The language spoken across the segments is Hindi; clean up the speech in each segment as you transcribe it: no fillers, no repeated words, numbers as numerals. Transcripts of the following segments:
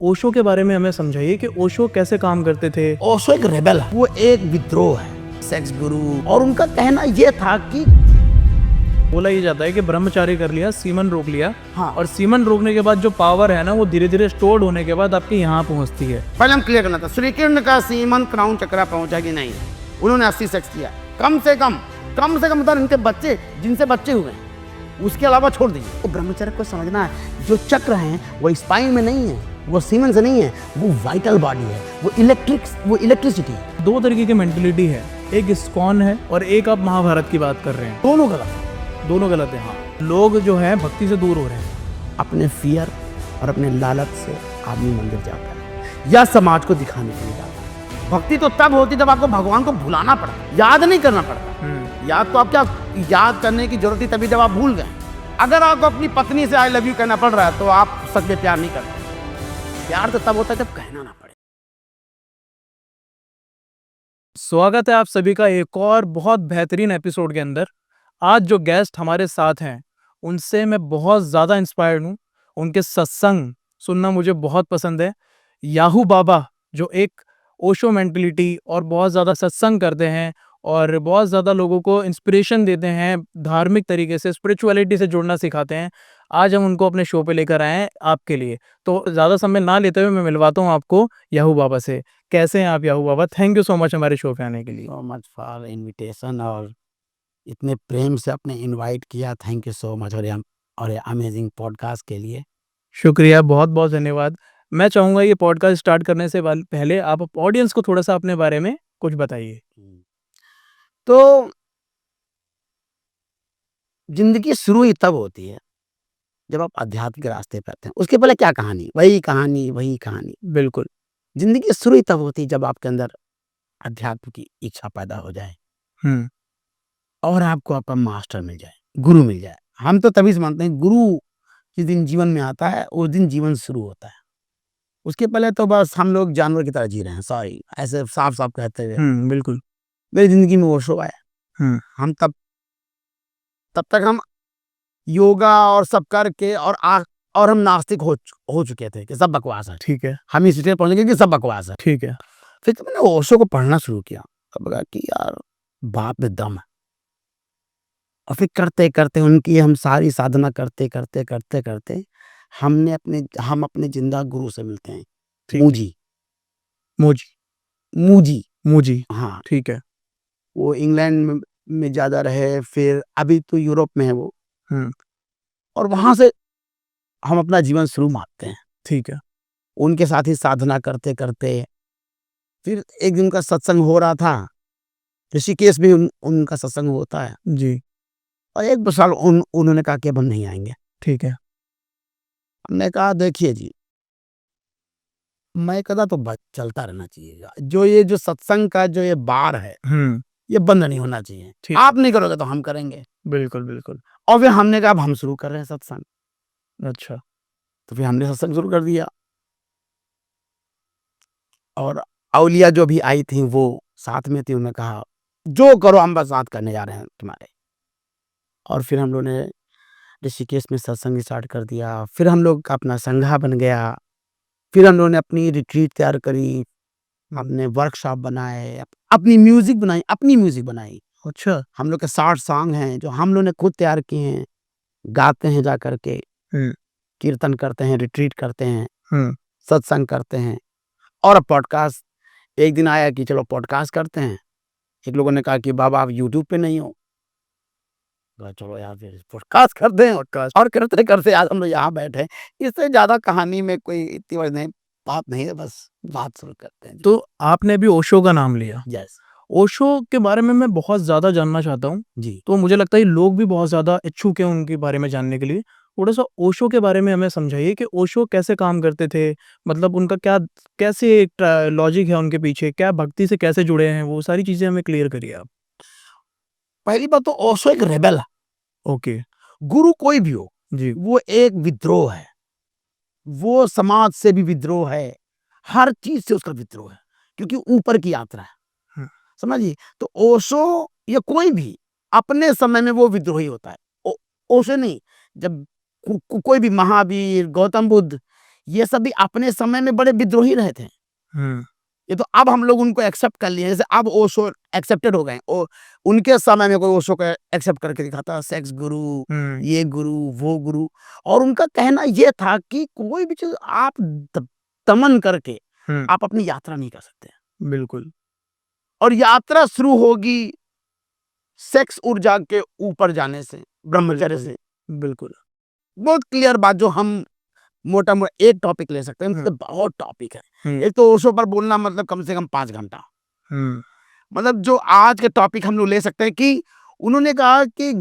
ओशो के बारे में हमें समझाइए कि ओशो कैसे काम करते थे। ओशो एक रेबल है, वो एक विद्रोह है, सेक्स गुरु। और उनका कहना ये था कि बोला ये जाता है कि ब्रह्मचारी कर लिया, सीमन रोक लिया। हाँ। और सीमन रोकने के बाद जो पावर है ना, वो धीरे धीरे स्टोर्ड होने के बाद आपके यहाँ पहुँचती है। पहले हम क्लियर करना था, श्री कृष्ण का सीमन क्राउन चक्रा पहुंचा कि नहीं। उन्होंने 80 सेक्स किया, कम से कम मतलब इनके बच्चे जिनसे बच्चे हुए उसके अलावा छोड़ दीजिए। तो ब्रह्मचर्य को समझना है, जो चक्र हैं वो स्पाइन में नहीं है, वो सीमन से नहीं है, वो वाइटल बॉडी है, वो इलेक्ट्रिसिटी है। दो तरीके की मेंटेलिटी है, एक इस्कॉन है और एक आप महाभारत की बात कर रहे हैं। दोनों गलत है। दोनों गलत है। हाँ, लोग जो है भक्ति से दूर हो रहे हैं। अपने फियर और अपने लालच से आदमी मंदिर जाता है या समाज को दिखाने के लिए जाता है। भक्ति तो तब होती जब आपको भगवान को भुलाना पड़ता, याद नहीं करना पड़ता। याद तो आप क्या याद करने की जरूरत थी तभी जब आप भूल गए। अगर आपको अपनी पत्नी से आई लव यू कहना पड़ रहा है तो आप सच में प्यार नहीं करते। प्यार तो तब होता है जब कहना ना पड़े। स्वागत है आप सभी का एक और बहुत बेहतरीन एपिसोड के अंदर। आज जो गेस्ट हमारे साथ हैं उनसे मैं बहुत ज़्यादा इंस्पायर्ड हूँ। उनके सत्संग सुनना मुझे बहुत पसंद है। याहू बाबा जो एक ओशो मेंटलिटी और बहुत ज़्यादा सत्संग करते हैं और बहुत ज़्यादा लोगों को इंस्पिरेशन देते हैं, धार्मिक तरीके से स्पिरिचुअलिटी से जुड़ना सिखाते हैं। आज हम उनको अपने शो पे लेकर आए हैं आपके लिए। तो ज़्यादा समय ना लेते हुए मैं मिलवाता हूँ आपको याहू बाबा से। कैसे हैं आप Yahoo Baba? Thank you so much हमारे शो पे आने के लिए। सो मच फॉर इनविटेशन और इतने प्रेम से आपने इनवाइट किया। Thank you so much. और ये अमेजिंग पॉडकास्ट के लिए शुक्रिया, बहुत बहुत धन्यवाद। मैं चाहूँगा ये पॉडकास्ट स्टार्ट करने से पहले आप ऑडियंस को थोड़ा सा अपने बारे में कुछ बताइए। तो जिंदगी शुरू ही तब होती है जब आप आध्यात्मिक रास्ते पे आते हैं। उसके पहले क्या कहानी, वही कहानी। बिल्कुल। जिंदगी शुरू ही तब होती है जब आपके अंदर अध्यात्म की इच्छा पैदा हो जाए हुँ, और आपको आपका मास्टर मिल जाए, गुरु मिल जाए। हम तो तभी से मानते हैं गुरु जिस दिन जीवन में आता है उस दिन जीवन शुरू होता है। उसके पहले तो बस हम लोग जानवर की तरह जी रहे हैं। सॉरी, ऐसे साफ साफ कहते हुए बिल्कुल। मेरी जिंदगी में ओशो आया। हुँ, हम तब तक हम योगा और सब करके और हम नास्तिक हो चुके थे कि सब बकवास है। ठीक है, हम इस स्टेज पहुंच गए कि सब बकवास है। ठीक है। फिर तो मैंने ओशो को पढ़ना शुरू किया। तब लगा कि यार बाप में दम है। और फिर करते करते उनकी हम सारी साधना करते हम अपने जिंदा गुरु से मिलते हैं। ठीक। मूजी मोजी, मूजी मोजी, हाँ, ठीक है। वो इंग्लैंड में ज्यादा रहे, फिर अभी तो यूरोप में है वो। हुँ, और वहां से हम अपना जीवन शुरू मानते हैं। ठीक है। उनके साथ ही साधना करते करते फिर एक दिन का सत्संग हो रहा था। ऋषिकेश में उनका सत्संग होता है। जी, और एक साल उन्होंने कहा कि अब हम नहीं आएंगे। ठीक है। हमने कहा देखिए जी, मैं कहता तो चलता रहना चाहिए। जो सत्संग का जो ये बार है हुँ, ये बंद नहीं होना चाहिए। ठीक। आप नहीं करोगे तो हम करेंगे। बिल्कुल, बिल्कुल। और फिर हमने कहा अब हम शुरू कर रहे हैं सत्संग। अच्छा, तो फिर हमने सत्संग शुरू कर दिया। और अवलिया जो भी आई थी वो साथ में थी। उन्होंने कहा जो करो हम बस साथ करने जा रहे हैं तुम्हारे। और फिर हम लोगों ने ऋषिकेश में सत्संग स्टार्ट कर दिया। फिर हम लोग का अपना संघा बन गया। फिर हम लोगों ने अपनी रिट्रीट तैयार करी, अपने वर्कशॉप बनाए, अपनी म्यूजिक बनाई। अच्छा। हम लोग के 60 सॉन्ग हैं जो हम लोग ने खुद तैयार किए हैं। गाते हैं जा करके, हुँ, कीर्तन करते हैं, रिट्रीट करते हैं, हुँ, सत्संग करते हैं। और पॉडकास्ट एक दिन आया कि चलो पॉडकास्ट करते हैं। एक लोगों ने कहा कि बाबा आप यूट्यूब पे नहीं हो। कहा, चलो यार फिर पॉडकास्ट करते हैं। पॉडकास्ट। और करते करते आज हम लोग यहाँ बैठे हैं। इससे ज्यादा कहानी में कोई इतनी बड़ी नहीं बात नहीं है, बस बात शुरू करते हैं। तो आपने अभी ओशो का नाम लिया। यस ओशो के बारे में मैं बहुत ज़्यादा जानना चाहता हूँ। जी। तो मुझे लगता है लोग भी बहुत ज़्यादा इच्छुक हैं उनके बारे में जानने के लिए। थोड़ा-सा ओशो के बारे में हमें समझाइए कि ओशो कैसे काम करते थे? मतलब उनका कैसे लॉजिक है उनके पीछे? क्या भक्ति से कैसे जुड़े हैं? वो सारी चीज़ें हमें क्लियर करिए आप। पहली बात तो ओशो एक रेबल है। ओके, गुरु कोई भी हो, जी। वो एक विद्रोह है। वो समाज से भी विद्रोह है, हर चीज से उसका विद्रोह है, क्योंकि ऊपर की यात्रा है। हुँ, समझिए, तो ओशो या कोई भी अपने समय में वो विद्रोही होता है। ओशो नहीं, जब कोई भी महावीर, गौतम बुद्ध, ये सब भी अपने समय में बड़े विद्रोही रहे थे। ये तो अब हम लोग उनको एक्सेप्ट कर लिए, जैसे अब ओशो एक्सेप्टेड हो गए। उनके समय में कोई ओशो को एक्सेप्ट करके दिखाता, सेक्स गुरु, ये गुरु, वो गुरु। और उनका कहना ये था कि कोई भी चीज आप दमन करके आप अपनी यात्रा नहीं कर सकते। बिल्कुल। और यात्रा शुरू होगी सेक्स ऊर्जा के ऊपर जाने से, ब्रह्मचर्य से। बिल्कुल। बहुत क्लियर बात, जो हम मोटा मोटा एक टॉपिक ले सकते हैं, मतलब बहुत टॉपिक है। एक तो ओशो पर बोलना मतलब कम से कम 5 घंटा। मतलब जो आज के टॉपिक हम लोग ले सकते हैं कि उन्होंने कहा कि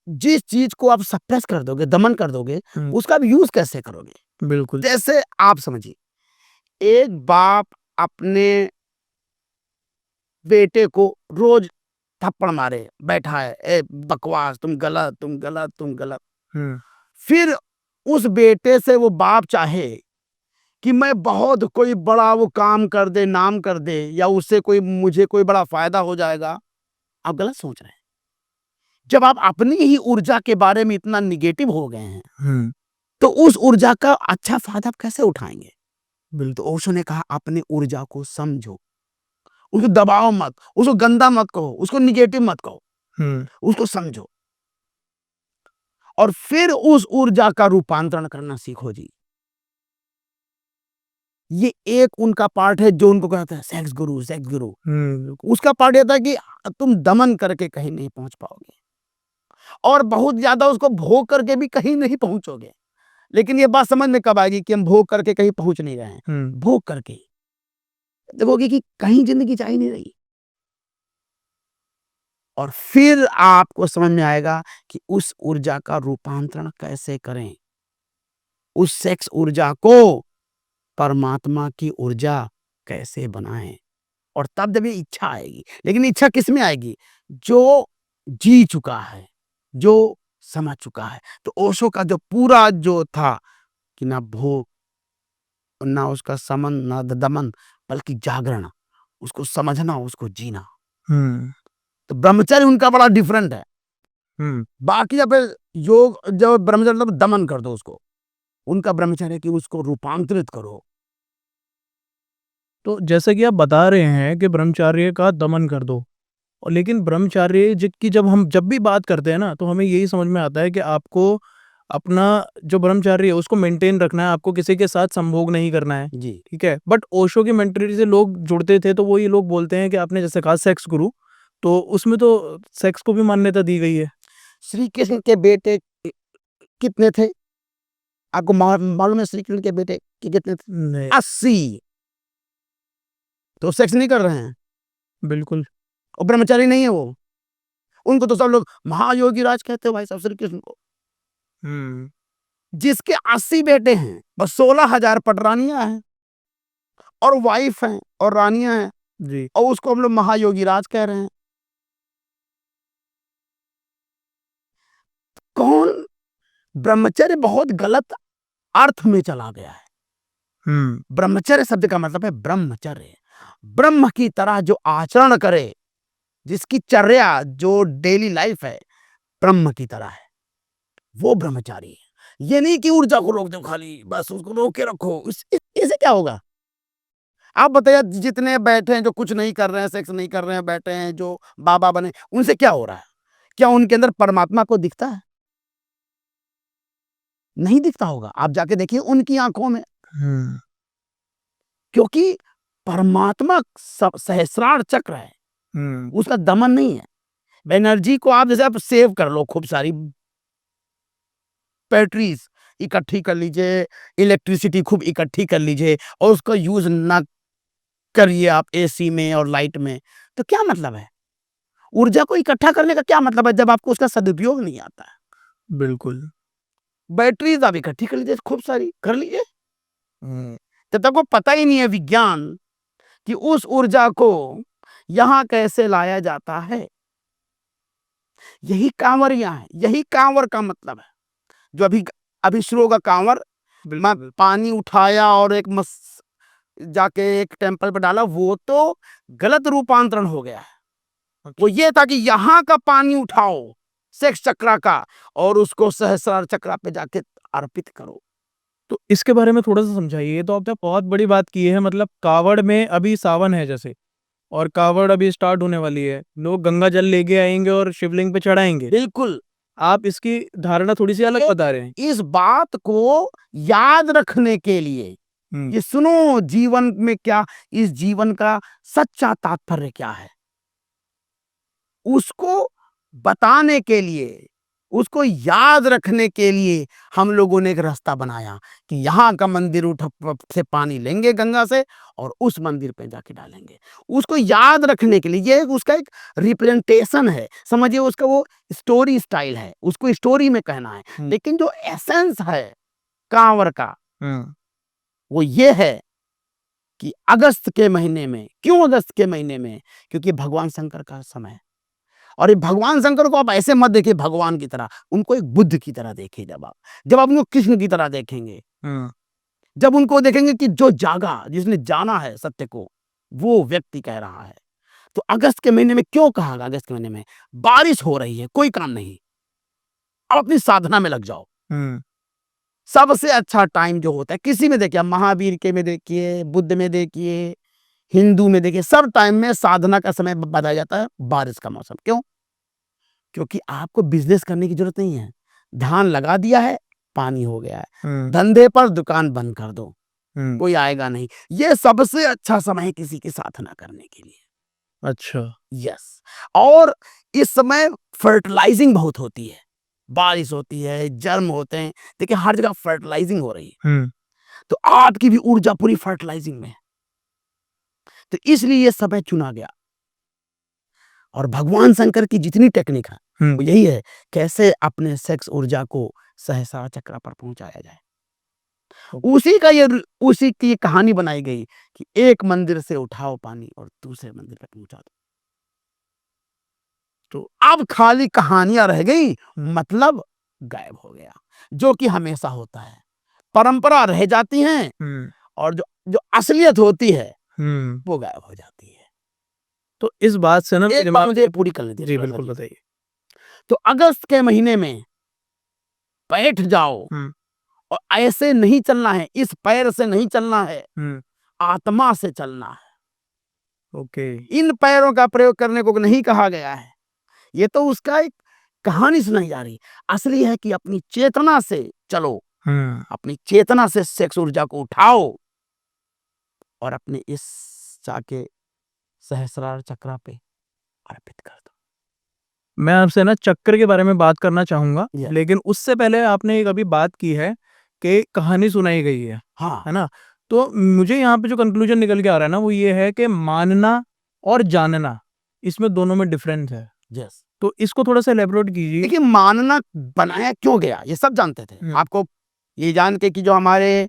जिस चीज को आप सप्रेस कर दोगे, दमन कर दोगे, उसका भी यूज कैसे करोगे। बिल्कुल। जैसे आप समझिए, एक बाप अपने बेटे को रोज थप्पड़ मारे बैठा है, ए बकवास, तुम गलत, तुम गलत, तुम गलत। फिर उस बेटे से वो बाप चाहे कि मैं बहुत कोई बड़ा वो काम कर दे, नाम कर दे, या उससे कोई मुझे कोई बड़ा फायदा हो जाएगा, आप गलत सोच रहे हैं। जब आप अपनी ही ऊर्जा के बारे में इतना निगेटिव हो गए हैं, तो उस ऊर्जा का अच्छा फायदा आप कैसे उठाएंगे। तो ओशो ने कहा अपनी ऊर्जा को समझो, उसको दबाओ मत, उसको गंदा मत कहो, उसको निगेटिव मत कहो, उसको समझो और फिर उस ऊर्जा का रूपांतरण करना सीखो जी। ये एक उनका पार्ट है जो उनको कहता है सेक्स गुरु, सेक्स गुरु। उसका पार्ट ये था कि तुम दमन करके कहीं नहीं पहुंच पाओगे, और बहुत ज्यादा उसको भोग करके भी कहीं नहीं पहुंचोगे। लेकिन ये बात समझ में कब आएगी कि हम भोग करके कहीं पहुंच नहीं रहे हैं। भोग करके देखोगे कि कहीं जिंदगी जा ही नहीं रही, और फिर आपको समझ में आएगा कि उस ऊर्जा का रूपांतरण कैसे करें, उस सेक्स ऊर्जा को परमात्मा की ऊर्जा कैसे बनाएं। और तब जब ये इच्छा आएगी, लेकिन इच्छा किस में आएगी, जो जी चुका है, जो समझ चुका है। तो ओशो का जो पूरा जो था कि ना भोग, ना उसका समन, ना दमन, बल्कि जागरण, उसको समझना, उसको जीना। तो ब्रह्मचर्य उनका बड़ा डिफरेंट है। बाकी जब योग, जब ब्रह्मचर्य मतलब दमन कर दो उसको, उनका ब्रह्मचर्य कि उसको रूपांतरित करो। तो जैसे कि आप बता रहे हैं कि ब्रह्मचर्य का दमन कर दो, और लेकिन ब्रह्मचर्य की जब भी बात करते हैं ना, तो हमें यही समझ में आता है कि आपको अपना जो ब्रह्मचर्य है उसको मेंटेन रखना है, आपको किसी के साथ संभोग नहीं करना है जी। ठीक है। बट ओशो की मेंटेलिटी से लोग जुड़ते थे, तो वो ये लोग बोलते हैं कि आपने जैसे कहा सेक्स गुरु, तो उसमें तो सेक्स को भी मान्यता दी गई है। श्री कृष्ण के बेटे कितने थे आपको मालूम है? श्री कृष्ण के बेटे कितने थे? 80। तो सेक्स नहीं कर रहे हैं, बिल्कुल। और ब्रह्मचारी नहीं है वो। उनको तो सब लोग महायोगी राज कहते हैं भाई साहब, श्री कृष्ण को। जिसके 80 बेटे हैं, बस 16,000 पटरानियां हैं और वाइफ हैं और रानियां हैं जी। और उसको हम लोग महायोगी राज कह रहे हैं। कौन? ब्रह्मचर्य बहुत गलत अर्थ में चला गया है। ब्रह्मचर्य शब्द का मतलब है ब्रह्मचर्य, ब्रह्म की तरह जो आचरण करे, जिसकी चर्या, जो डेली लाइफ है ब्रह्म की तरह है, वो ब्रह्मचारी है। ये नहीं कि ऊर्जा को रोक दो खाली, बस उसको रोक के रखो। इससे क्या होगा? आप बताइए, जितने बैठे हैं जो कुछ नहीं कर रहे हैं, सेक्स नहीं कर रहे हैं, बैठे हैं जो बाबा बने, उनसे क्या हो रहा है? क्या उनके अंदर परमात्मा को दिखता है? नहीं दिखता होगा। आप जाके देखिए उनकी आंखों में, क्योंकि परमात्मा सहस्रार चक्र है, उसका दमन नहीं है। एनर्जी को आप जैसे आप सेव कर लो, खूब सारी बैटरीज इकट्ठी कर लीजिए, इलेक्ट्रिसिटी खूब इकट्ठी कर लीजिए, और उसका यूज ना करिए आप एसी में और लाइट में, तो क्या मतलब है? ऊर्जा को इकट्ठा करने का क्या मतलब है जब आपको उसका सदुपयोग नहीं आता है? बिल्कुल। बैटरीज आप इकट्ठी कर लीजिए, खूब सारी कर लीजिए, तब तक वो पता ही नहीं है विज्ञान कि उस ऊर्जा को यहां कैसे लाया जाता है। यही कांवरियां है, यही कांवर का मतलब है। जो अभी अभी शुरू होगा कांवर, मैं पानी उठाया और एक जाके एक टेम्पल पे डाला, वो तो गलत रूपांतरण हो गया है। वो ये था कि यहां का पानी उठाओ सेक्स चक्रा का, और उसको सहस्रार चक्रा पे जाके अर्पित करो, तो इसके बारे में थोड़ा-सा समझाइए। ये तो आपने बहुत बड़ी बात की है, मतलब कावड़ में अभी सावन है जैसे, और कावड़ अभी स्टार्ट होने वाली है। लोग गंगा जल लेके आएँगे और शिवलिंग पे चढ़ाएँगे। बिल्कुल। आप इसकी धारणा थोड़ी-सी अलग बता रहे हैं। इस बात को याद रखने के लिए, हुँ, ये सुनो जीवन में क्या, इस जीवन का सच्चा तात्पर्य क्या है? उसको बताने के लिए, उसको याद रखने के लिए हम लोगों ने एक रास्ता बनाया कि यहाँ का मंदिर उठ से पानी लेंगे गंगा से और उस मंदिर पे जाके डालेंगे। उसको याद रखने के लिए ये उसका एक रिप्रेजेंटेशन है, समझिए उसका वो स्टोरी स्टाइल है, उसको स्टोरी में कहना है। हुँ, लेकिन जो एसेंस है कांवड़ का, हुँ, वो ये है कि अगस्त के महीने में, क्यों अगस्त के महीने में? क्योंकि भगवान शंकर का समय है। और ये भगवान शंकर को आप ऐसे मत देखिए भगवान की तरह, उनको एक बुद्ध की तरह देखिए। जब आप उनको कृष्ण की तरह देखेंगे, हुँ, जब उनको देखेंगे कि जो जागा, जिसने जाना है सत्य को, वो व्यक्ति कह रहा है। तो अगस्त के महीने में क्यों कहा गया? अगस्त के महीने में बारिश हो रही है, कोई काम नहीं, आप अपनी साधना में लग जाओ। हुँ, सबसे अच्छा टाइम जो होता है किसी में देखिए, महावीर के में देखिए, बुद्ध में देखिए, हिंदू में देखिए, सब टाइम में साधना का समय बताया जाता है बारिश का मौसम। क्यों? क्योंकि आपको बिजनेस करने की जरूरत नहीं है, धान लगा दिया है, पानी हो गया है, हुँ, धंधे पर दुकान बंद कर दो, हुँ, कोई आएगा नहीं। ये सबसे अच्छा समय है किसी की साधना करने के लिए। अच्छा। यस। और इस समय फर्टिलाइजिंग बहुत होती है, बारिश होती है, जर्म होते हैं, देखिए हर जगह फर्टिलाइजिंग हो रही है। हुँ, तो आपकी भी ऊर्जा पूरी फर्टिलाइजिंग में है, तो इसलिए ये समय चुना गया। और भगवान शंकर की जितनी टेक्निक है हुँ, वो यही है, कैसे अपने सेक्स ऊर्जा को सहस्रार चक्र पर पहुंचाया जाए। उसी की ये कहानी बनाई गई कि एक मंदिर से उठाओ पानी और दूसरे मंदिर पे पहुंचा दो। तो अब खाली कहानियां रह गई, मतलब गायब हो गया, जो कि हमेशा होता है। परंपरा रह जाती हैं हुँ, और जो जो असलियत होती है हुँ। वो गायब हो जाती है। तो इस बात से ना मेरे एक बात दिमाग मुझे पूरी करने दीजिए जी, थोड़ा सा बिल्कुल जी। बताइए। तो अगस्त के महीने में बैठ जाओ हुँ, और ऐसे नहीं चलना है, इस पैर से नहीं चलना है, हुँ, आत्मा से चलना है। ओके। इन पैरों का प्रयोग करने को नहीं कहा गया है। ये तो उसका एक कहानी सुनाई जा रही। असली है कि अपनी चेतना से चलो, हुँ, अपनी चेतना से सेक्स ऊर्जा को उठाओ और अपने इस जाके सहस्रार चक्रा पे अर्पित कर दो। मैं आपसे ना चक्र के बारे में बात करना चाहूँगा, यस। लेकिन उससे पहले आपने एक अभी बात की है कि कहानी सुनाई गई हाँ। है ना? तो मुझे यहाँ पे जो कन्क्लूज़न निकल के आ रहा है ना, वो ये है कि मानना और जानना, इसमें दोनों में डिफ़रेंस है। यस। तो इसको थोड़ा-सा इलैबोरेट कीजिए। देखिए मानना बनाया क्यों गया ये सब जानते थे। हुँ, आपको ये जान के कि जो हमारे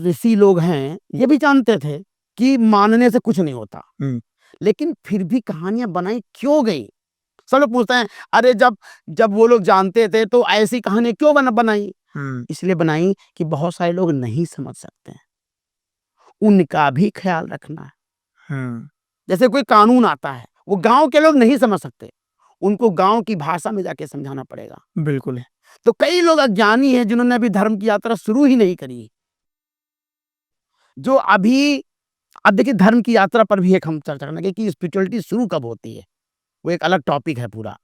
ऋषि लोग हैं ये भी जानते थे कि मानने से कुछ नहीं होता, हुँ, लेकिन फिर भी कहानियां बनाई क्यों गई? सब लोग पूछते हैं, अरे जब जब वो लोग जानते थे तो ऐसी कहानी क्यों बनाई? हुँ, इसलिए बनाई कि बहुत सारे लोग नहीं समझ सकते हैं, उनका भी ख्याल रखना है। हुँ, जैसे कोई कानून आता है, वो गांव के लोग नहीं समझ सकते, उनको गांव की भाषा में जाके समझाना पड़ेगा। बिल्कुल। तो कई लोग अज्ञानी हैं जिन्होंने अभी धर्म की यात्रा शुरू ही नहीं करी, जो अभी, अब देखिए धर्म की यात्रा पर भी एक हम चर्चा करेंगे कि स्पिरिचुअलिटी शुरू कब होती है, वो एक अलग टॉपिक है पूरा।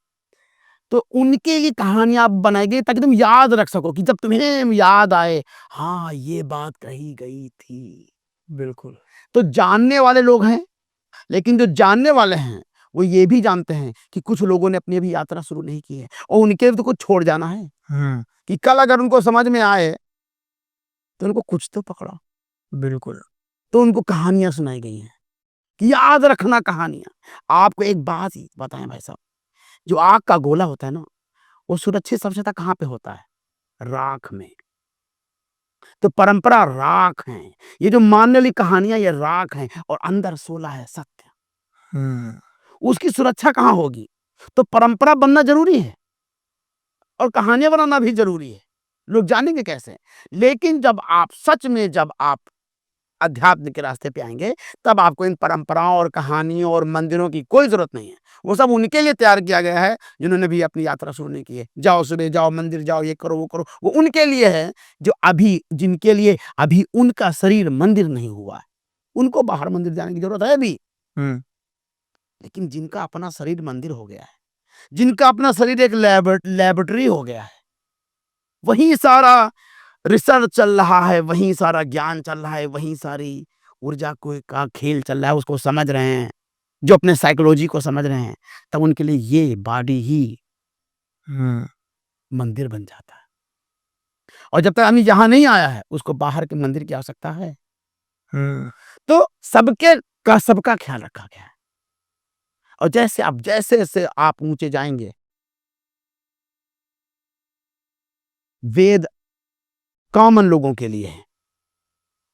तो उनके लिए कहानियां बनाई गई ताकि तुम याद रख सको कि जब तुम्हें याद आए, हाँ ये बात कही गई थी। बिल्कुल। तो जानने वाले लोग हैं, लेकिन जो जानने वाले हैं वो ये भी जानते हैं कि कुछ लोगों ने अपनी अभी यात्रा शुरू नहीं की है और उनके तो कुछ छोड़ जाना है हुँ, कि कल अगर उनको समझ में आए तो उनको कुछ तो पकड़ो। बिल्कुल। तो उनको कहानियां सुनाई गई हैं कि याद रखना कहानियां। आपको एक बात ही बताएं भाई साहब, जो आग का गोला होता है ना, वो सुरक्षित सबसे ज्यादा कहाँ पे होता है? राख में। तो परंपरा राख है, ये जो मानने वाली कहानियां ये राख हैं और अंदर सोला है सत्य। हुँ, उसकी सुरक्षा कहाँ होगी? तो परंपरा बनना जरूरी है और कहानियां बनाना भी जरूरी है। लोग जानेंगे कैसे? लेकिन जब आप सच में, जब आप अध्यात्म के रास्ते पे आएंगे, तब आपको इन परंपराओं और कहानियों और मंदिरों की कोई जरूरत नहीं है। वो सब उनके लिए तैयार किया गया है जिन्होंने भी अपनी यात्रा शुरू नहीं की है। जाओ सुबह जाओ, मंदिर जाओ, ये करो वो करो, वो उनके लिए है जो अभी, जिनके लिए अभी उनका शरीर मंदिर नहीं हुआ है। उनको बाहर मंदिर जाने की जरूरत है अभी। लेकिन जिनका अपना शरीर मंदिर हो गया है, जिनका अपना शरीर एक लेबोरेटरी हो गया है, वहीं सारा रिसर्च चल रहा है, वहीं सारा ज्ञान चल रहा है, वहीं सारी ऊर्जा को का खेल चल रहा है, उसको समझ रहे हैं, जो अपने साइकोलॉजी को समझ रहे हैं, तब उनके लिए ये बॉडी ही मंदिर बन जाता है। और जब तक आदमी यहाँ नहीं आया है, उसको बाहर के मंदिर की आवश्यकता है। तो सबका ख्याल रखा गया है। और जैसे आप ऊंचे जाएंगे, वेद कॉमन लोगों के लिए है।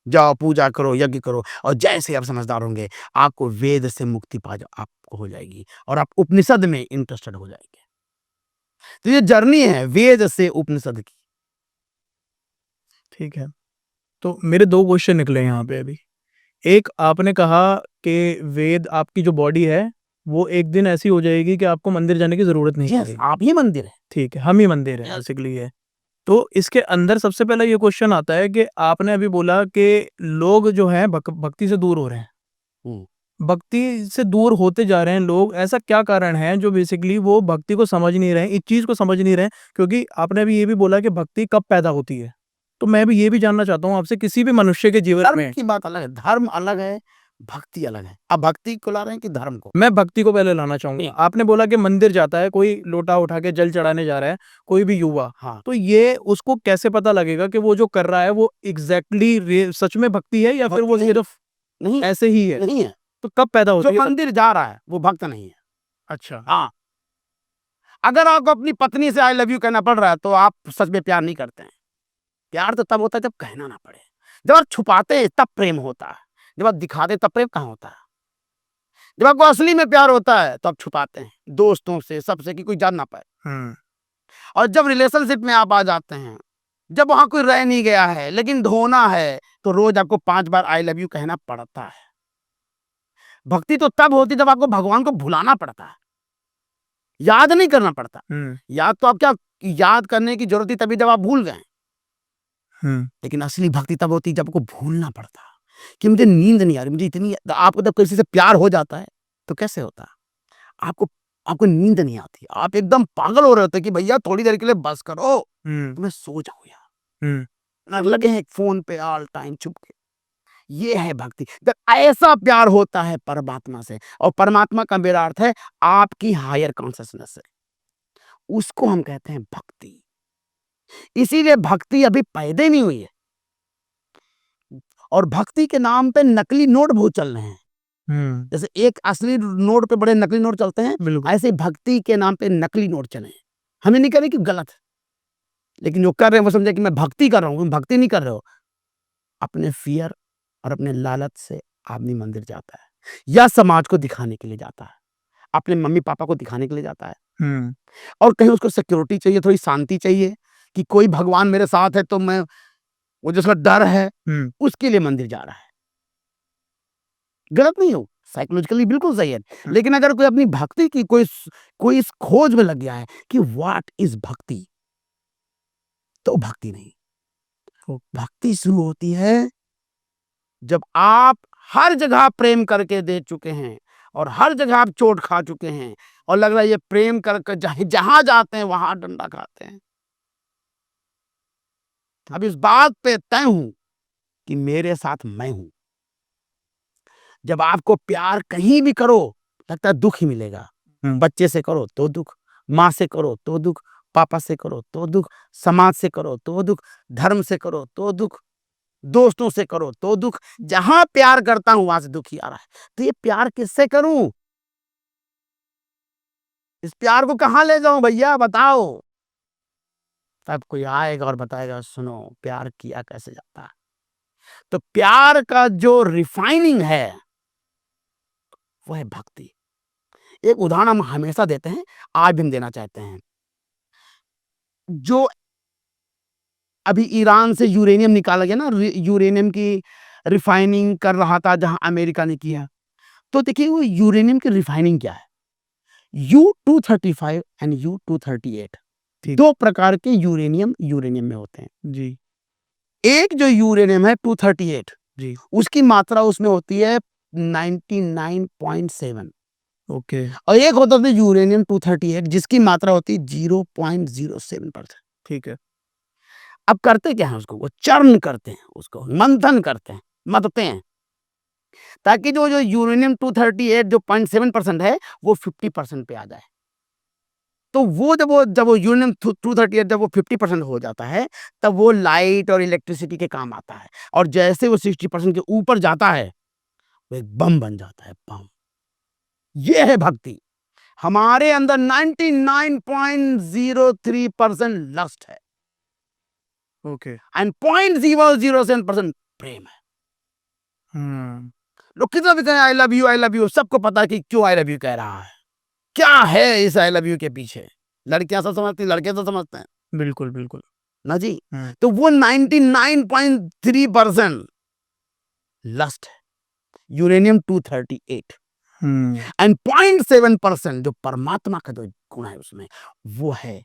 जाओ पूजा करो, यज्ञ करो, और जैसे आप समझदार होंगे, आपको वेद से मुक्ति आपको हो जाएगी और आप उपनिषद में इंटरेस्टेड हो जाएंगे। तो ये जर्नी है वेद से उपनिषद की। ठीक है, तो मेरे 2 क्वेश्चन निकले यहाँ पे अभी। एक, आपने कहा कि वेद आपकी जो बॉडी है, वो एक दिन ऐसी हो जाएगी कि आपको मंदिर जाने की ज़रूरत नहीं Yes, पड़ेगी। आप ही मंदिर है। ठीक है, हम ही मंदिर हैं Yes. बेसिकली ये। तो इसके अंदर सबसे पहला ये क्वेश्चन आता है कि आपने अभी बोला कि लोग जो हैं भक्ति से दूर हो रहे हैं। भक्ति से दूर होते जा रहे हैं लोग, ऐसा क्या कारण है जो बेसिकली वो भक्ति को समझ नहीं रहे हैं, इस चीज़ को समझ नहीं रहे हैं? क्योंकि आपने अभी ये भी बोला कि भक्ति कब पैदा होती है। तो मैं भी ये भी जानना चाहता हूँ आपसे, किसी भी मनुष्य के जीवन धर्म में। की बात अलग है, धर्म अलग है, भक्ति अलग है। अब भक्ति को ला रहे हैं कि धर्म को? मैं भक्ति को पहले लाना चाहूँगा। नहीं। आपने बोला कि मंदिर जाता है, कोई लोटा उठा के जल चढ़ाने जा रहा है, कोई भी युवा। हाँ। तो ये उसको कैसे पता लगेगा कि वो जो कर रहा है वो एग्ज़ैक्टली सच में भक्ति है या फिर वो भक्ति नहीं। सिर्फ नहीं, ऐसे ही है? नहीं है। तो कब पैदा होती जो है? मंदिर जा रहा है वो भक्त नहीं है। अच्छा। हाँ। अगर आपको अपनी पत्नी से आई लव यू कहना पड़ रहा है, तो आप सच में प्यार नहीं करते हैं। प्यार तो तब होता है जब कहना ना पड़े। जब आप छुपाते हैं तब प्रेम होता है। जब आप दिखाते तब प्रेम कहाँ होता है? जब आपको असली में प्यार होता है तो आप छुपाते हैं, दोस्तों से, सबसे, कि कोई जान ना पाए। और जब रिलेशनशिप में आप आ जाते हैं, जब वहां कोई रह नहीं गया है लेकिन धोना है, तो रोज आपको 5 बार आई लव यू कहना पड़ता है। भक्ति तो तब होती जब आपको भगवान को भुलाना पड़ता है, याद नहीं करना पड़ता। याद तो आप क्या, याद करने की जरूरत थी तभी जब आप भूल गए। लेकिन असली भक्ति तब होती जब आपको भूलना पड़ता कि मुझे नींद नहीं आ रही, मुझे इतनी। आपको जब किसी से प्यार हो जाता है तो कैसे होता है? आपको आपको नींद नहीं आती, आप एकदम पागल हो रहे होते कि भैया थोड़ी देर के लिए बस करो, तो मैं सो जाऊं यार। लगे हैं फोन पे ऑल टाइम चुप के। ये है भक्ति। जब ऐसा प्यार होता है परमात्मा से, और परमात्मा का मेरा अर्थ है आपकी हायर कॉन्शियसनेस से, उसको हम कहते हैं भक्ति। इसीलिए भक्ति अभी पैदा नहीं हुई है। और भक्ति के नाम पे नकली नोट बहुत चल रहे हैं। जैसे एक असली नोट पे बड़े नकली नोट चलते हैं, ऐसे भक्ति के नाम पे नकली नोट चले हैं। हमें नहीं कह रहे कि गलत है, लेकिन जो कर रहे हैं वो समझे कि मैं भक्ति कर रहा हूँ। भक्ति नहीं कर रहे हो। अपने फियर और अपने लालच से आदमी मंदिर जाता है, या समाज को दिखाने के लिए जाता है, अपने मम्मी पापा को दिखाने के लिए जाता है, और कहीं उसको सिक्योरिटी चाहिए, थोड़ी शांति चाहिए कि कोई भगवान मेरे साथ है, तो मैं, वो जिसका डर है उसके लिए मंदिर जा रहा है। गलत नहीं हो, साइकोलॉजिकली बिल्कुल सही है। लेकिन अगर कोई अपनी भक्ति की कोई इस खोज में लग गया है कि व्हाट इज भक्ति, तो भक्ति नहीं। भक्ति शुरू होती है जब आप हर जगह प्रेम करके दे चुके हैं, और हर जगह आप चोट खा चुके हैं, और लग रहा है ये प्रेम करके जहां जाते हैं वहां डंडा खाते हैं। अब इस बात पे तय हूं कि मेरे साथ मैं हूं। जब आपको प्यार कहीं भी करो लगता है दुख ही मिलेगा। बच्चे से करो तो दुख, माँ से करो तो दुख, पापा से करो तो दुख, समाज से करो तो दुख, धर्म से करो तो दुख, दोस्तों से करो तो दुख। जहां प्यार करता हूं वहां से दुख ही आ रहा है। तो ये प्यार किससे करूं? इस प्यार को कहां ले जाऊं भैया, बताओ। तब कोई आएगा और बताएगा सुनो प्यार किया कैसे जाता है। तो प्यार का जो रिफाइनिंग है वो है भक्ति। एक उदाहरण हम हमेशा देते हैं, आज भी हम देना चाहते हैं। जो अभी ईरान से यूरेनियम निकाला गया ना, यूरेनियम की रिफाइनिंग कर रहा था जहां अमेरिका ने किया। तो देखिए वो यूरेनियम की रिफाइनिंग क्या है, U-235 एंड U-238 ठीक। 2 प्रकार के यूरेनियम में होते हैं। जी, एक जो यूरेनियम है 238 जी। उसकी मात्रा उसमें होती है 99.7 ओके, और एक होता था यूरेनियम 238 जिसकी मात्रा होती है 0.07%। ठीक है। अब करते क्या है उसको, वो चर्न करते हैं, उसको मंथन करते हैं, मथते हैं, ताकि जो जो यूरेनियम 238 जो 0.7% है वो 50% पे आ जाए। तो वो जब वो यूरेनियम 238 जब वो 50% हो जाता है तब वो लाइट और इलेक्ट्रिसिटी के काम आता है, और जैसे वो 60% के ऊपर जाता है वो एक बम बन जाता है, बम। ये है भक्ति। हमारे अंदर 99.03% लस्ट है ओके। एंड 0.007% प्रेम है। हुँ, लोग कितना भी कहें आई लव यू, सबको पता है कि क्यों आई लव यू कह रहा है, क्या है इस आई लव यू के पीछे। लड़कियां सब समझती, लड़के तो समझते हैं बिल्कुल, बिल्कुल। ना जी। हुँ, तो वो 99.3% लस्ट है, यूरेनियम 238 हुँ, एंड 0.7% जो परमात्मा का जो गुण है उसमें वो है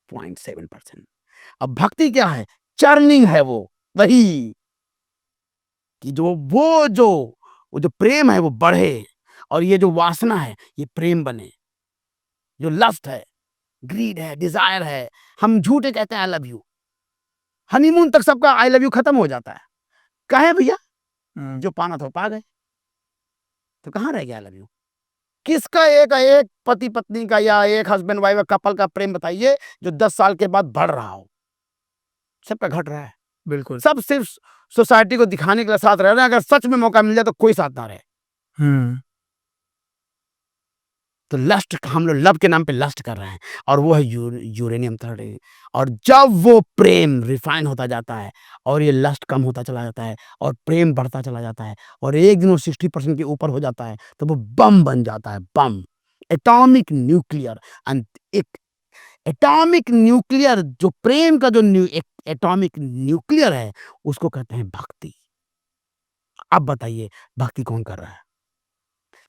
0.7%। अब भक्ति क्या है, चर्निंग है, वो वही कि वो जो प्रेम है वो बढ़े, और ये जो वासना है ये प्रेम बने, जो लस्ट है, ग्रीड है, डिजायर है, हम झूठे कहते हैं आई लव यू, हनीमून तक सबका आई लव यू खत्म हो जाता है। कहे भैया, हुँ। जो पाना था वो पा गए, तो कहाँ रह गया आई लव यू। किसका एक एक पति पत्नी का या एक हस्बैंड वाइफ कपल का प्रेम बताइए जो 10 साल के बाद बढ़ रहा हो। सबका घट रहा है, बिल्कुल। सब सिर्फ सोसाइटी को दिखाने के लिए साथ रह रहे हैं, अगर सच में मौका मिल जाए तो कोई साथ ना रहे। हुँ, तो लस्ट, हम लोग लव के नाम पे लस्ट कर रहे हैं, और वो है यूरेनियम 30। और जब वो प्रेम रिफाइन होता जाता है और ये लस्ट कम होता चला जाता है और प्रेम बढ़ता चला जाता है और एक दिन वो 60% के ऊपर हो जाता है तो वो बम बन जाता है, बम, एटॉमिक न्यूक्लियर। एंड एक एटॉमिक न्यूक्लियर जो प्रेम का जो एटॉमिक न्यूक्लियर है उसको कहते हैं भक्ति। अब बताइए भक्ति कौन कर रहा है,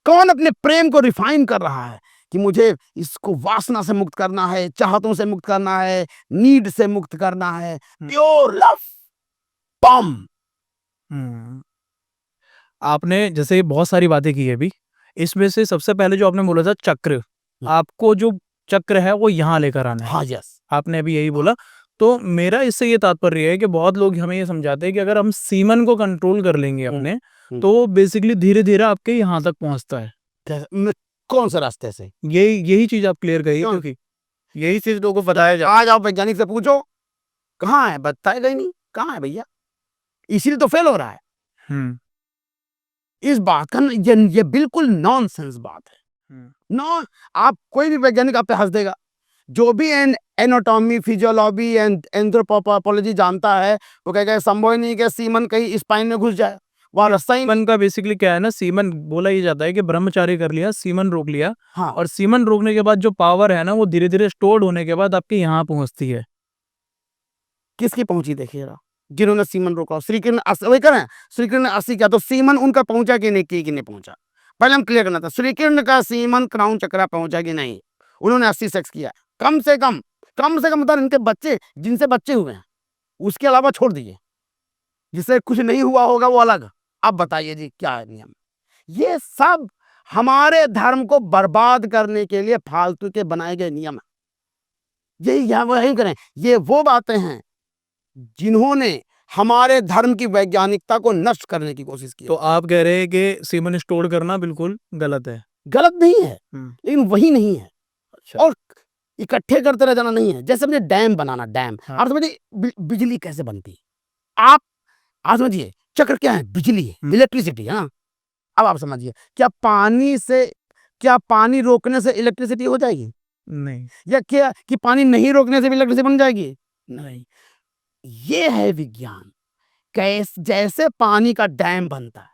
कौन अपने प्रेम को रिफाइन कर रहा है कि मुझे इसको वासना से मुक्त करना है, चाहतों से मुक्त करना है, नीड से मुक्त करना है, प्योर लव, बम। हुँ। आपने जैसे बहुत सारी बातें की अभी, इसमें से सबसे पहले जो आपने बोला था चक्र, आपको जो चक्र है वो यहाँ लेकर आना है। हाँ, यस, आपने अभी यही बोला। तो मेरा इससे ये तात्पर्य है कि बहुत लोग हमें ये समझाते हैं कि अगर हम सीमन को कंट्रोल कर लेंगे अपने, तो बेसिकली धीरे-धीरे आपके यहाँ तक पहुँचता है। कौन से रास्ते से, यही चीज़ आप क्लियर करिए क्यों? क्योंकि यही चीज़ लोगों को बताया जा। आज आप वैज्ञानिक से पूछो, कहाँ है, बताएगा ही नहीं, कहाँ है भैया, इसीलिए तो फेल हो रहा है। हुँ, इस बात का ये बिल्कुल नॉनसेंस बात है। हुँ, नो, आप कोई भी वैज्ञानिक आप पे हंस देगा, जो भी एनाटॉमी, फिजियोलॉजी एंड एंथ्रोपोलॉजी जानता है वो कहेगा संभव ही नहीं कि सीमन कहीं स्पाइन में घुस जाए, वहां रास्ता ही नहीं। सीमन का बेसिकली क्या है ना, सीमन बोला ये जाता है कि ब्रह्मचारी कर लिया, सीमन रोक लिया, हाँ, और सीमन रोकने के बाद जो पावर है ना वो धीरे-धीरे स्टोर्ड होने के बाद आपके यहाँ पहुँचती है। किसकी पहुंची देखिए जरा, जिन्होंने सीमन रोका, श्री कृष्ण वही करें, श्री कृष्ण ने 80 किया तो सीमन उनका पहुंचा कि नहीं पहुंचा, पहले हम क्लियर करना था, श्री कृष्ण का सीमन क्राउन चक्रा पहुंचा कि नहीं, उन्होंने 80 सेक्स किया, कम से कम मतलब इनके बच्चे जिनसे बच्चे हुए हैं उसके अलावा छोड़ दीजिए, जिससे कुछ नहीं हुआ होगा वो अलग। अब बताइए जी क्या है नियम, ये सब हमारे धर्म को बर्बाद करने के लिए फालतू के बनाए गए नियम है, यही यहाँ वही करें, ये वो बातें हैं जिन्होंने हमारे धर्म की वैज्ञानिकता को नष्ट करने की कोशिश की। तो आप कह रहे हैं कि सीमन स्टोर करना बिल्कुल गलत है। गलत नहीं है, हुँ, लेकिन वही नहीं है, अच्छा। और इकट्ठे करते रह जाना नहीं है। जैसे मुझे डैम बनाना, डैम, हाँ, आप समझिए बिजली कैसे बनती है, आप समझिए चक्र क्या है, बिजली है, हुँ, इलेक्ट्रिसिटी है ना। अब आप समझिए, क्या पानी रोकने से इलेक्ट्रिसिटी हो जाएगी, नहीं। या क्या कि पानी नहीं रोकने से भी इलेक्ट्रिसिटी बन जाएगी, नहीं। ये है विज्ञान, जैसे पानी का डैम बनता है,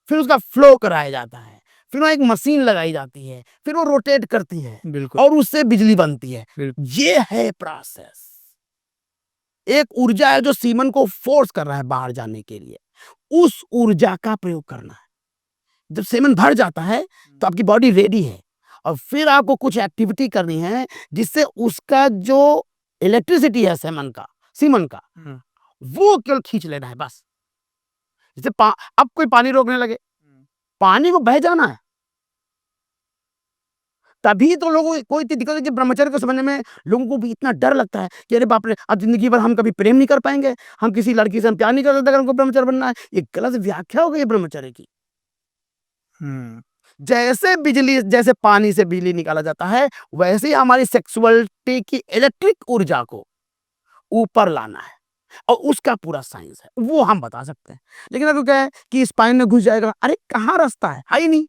फिर उसका फ्लो कराया जाता है, फिर वहां एक मशीन लगाई जाती है, फिर वो रोटेट करती है बिल्कुल, और उससे बिजली बनती है। बिल्कुल। ये है प्रोसेस, एक ऊर्जा है जो सीमन को फोर्स कर रहा है बाहर जाने के लिए, उस ऊर्जा का प्रयोग करना है। जब सेमन भर जाता है तो आपकी बॉडी रेडी है और फिर आपको कुछ एक्टिविटी करनी है जिससे उसका जो इलेक्ट्रिसिटी है सीमन का वो केवल खींच लेना है बस। जैसे अब कोई पानी रोकने लगे, पानी को बह जाना है, तभी तो लोगों को कोई दिक्कत है कि ब्रह्मचर्य को समझने में लोगों को भी इतना डर लगता है कि अरे बाप रे, अब जिंदगी भर हम कभी प्रेम नहीं कर पाएंगे, हम किसी लड़की से हम प्यार नहीं कर सकते अगर हमको ब्रह्मचर्य बनना है। ये गलत व्याख्या हो गई है ब्रह्मचर्य की। जैसे पानी से बिजली निकाला जाता है वैसे ही हमारी सेक्सुअलिटी की इलेक्ट्रिक ऊर्जा को ऊपर लाना है और उसका पूरा साइंस है, वो हम बता सकते हैं। लेकिन अगर क्या है कि स्पाइन में घुस जाएगा, अरे कहाँ रास्ता है ही नहीं,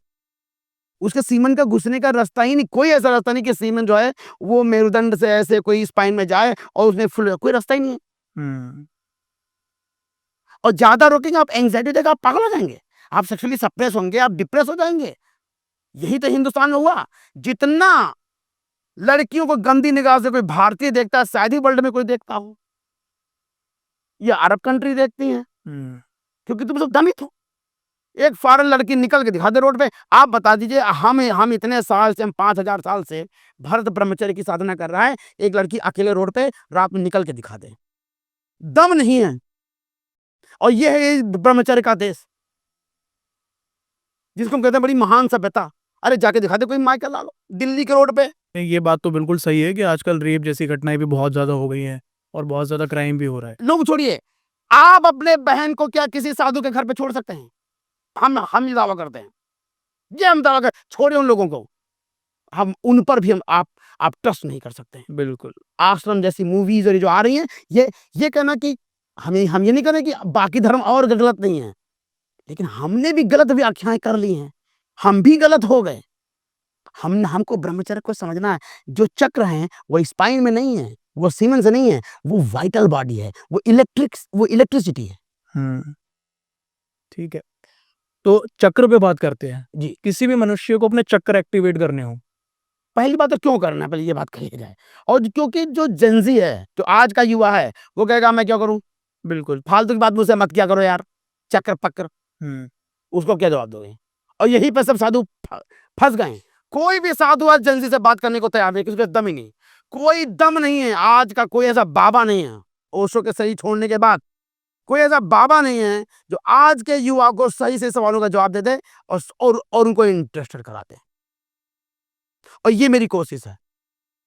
उसके सीमन का घुसने का रास्ता ही नहीं, कोई ऐसा रास्ता नहीं कि सीमन जो है वो मेरुदंड से ऐसे कोई स्पाइन में जाए और उसमें फुल, कोई रास्ता ही नहीं है। और ज्यादा रोकेंगे आप एंग्जाइटी देगा, आप पागल हो जाएंगे, आप सेक्सुअली सप्रेस होंगे, आप डिप्रेस हो जाएंगे। यही तो हिंदुस्तान में हुआ। जितना लड़कियों को गंदी निगाह से कोई भारतीय देखता है शायद ही वर्ल्ड में कोई देखता हो, ये अरब कंट्री देखती हैं क्योंकि तुम सब दमित हो। एक फॉरेन लड़की निकल के दिखा दे रोड पे, आप बता दीजिए हम इतने साल से, हम 5000 साल से भरत ब्रह्मचर्य की साधना कर रहा है, एक लड़की अकेले रोड पे रात में निकल के दिखा दे, दम नहीं है। और ये है ब्रह्मचर्य का देश जिसको हम कहते हैं बड़ी महान सभ्यता। अरे जाके दिखा दे कोई माइकल ला लो दिल्ली के रोड पे। ये बात तो बिल्कुल सही है कि आजकल रेप जैसी घटनाएं भी बहुत ज्यादा हो गई हैं और बहुत ज्यादा क्राइम भी हो रहा है। लोग छोड़िए, आप अपने बहन को क्या किसी साधु के घर पे छोड़ सकते हैं? हम ये दावा करते हैं, ये हम दावा कर, छोड़िए उन लोगों को, हम उन पर भी आप ट्रस्ट नहीं कर सकते हैं। बिल्कुल। आश्रम जैसी मूवीज और जो आ रही हैं, ये कहना कि हम ये नहीं कह रहे कि बाकी धर्म और गलत नहीं है, लेकिन हमने भी गलत व्याख्याएं कर ली हैं, हम भी गलत हो गए। हमको ब्रह्मचर्य को समझना है। जो चक्र हैं वो स्पाइन में नहीं है, वो सीमन से नहीं है, वो वाइटल बॉडी है, वो इलेक्ट्रिसिटी है। ठीक है, तो चक्र पे बात करते हैं जी, किसी भी मनुष्य को अपने चक्र एक्टिवेट करने हो, पहली बात तो क्यों करना है, पहले ये बात कही जाए। और क्योंकि जो जेंजी है, जो आज का युवा है, वो कहेगा मैं क्या करूं, बिल्कुल फालतू की बात मुझसे मत किया करो यार, चक्र पक्र, उसको क्या जवाब दोगे? और यही पे सब साधु फंस गए। कोई भी साधु आज जेंजी से बात करने को तैयार नहीं, किसी दम ही नहीं, कोई दम नहीं है। आज का कोई ऐसा बाबा नहीं है, ओशो के शरीर छोड़ने के बाद कोई ऐसा बाबा नहीं है जो आज के युवा को सही से सवालों का जवाब दे दे और उनको इंटरेस्टेड करा दे। और ये मेरी कोशिश है।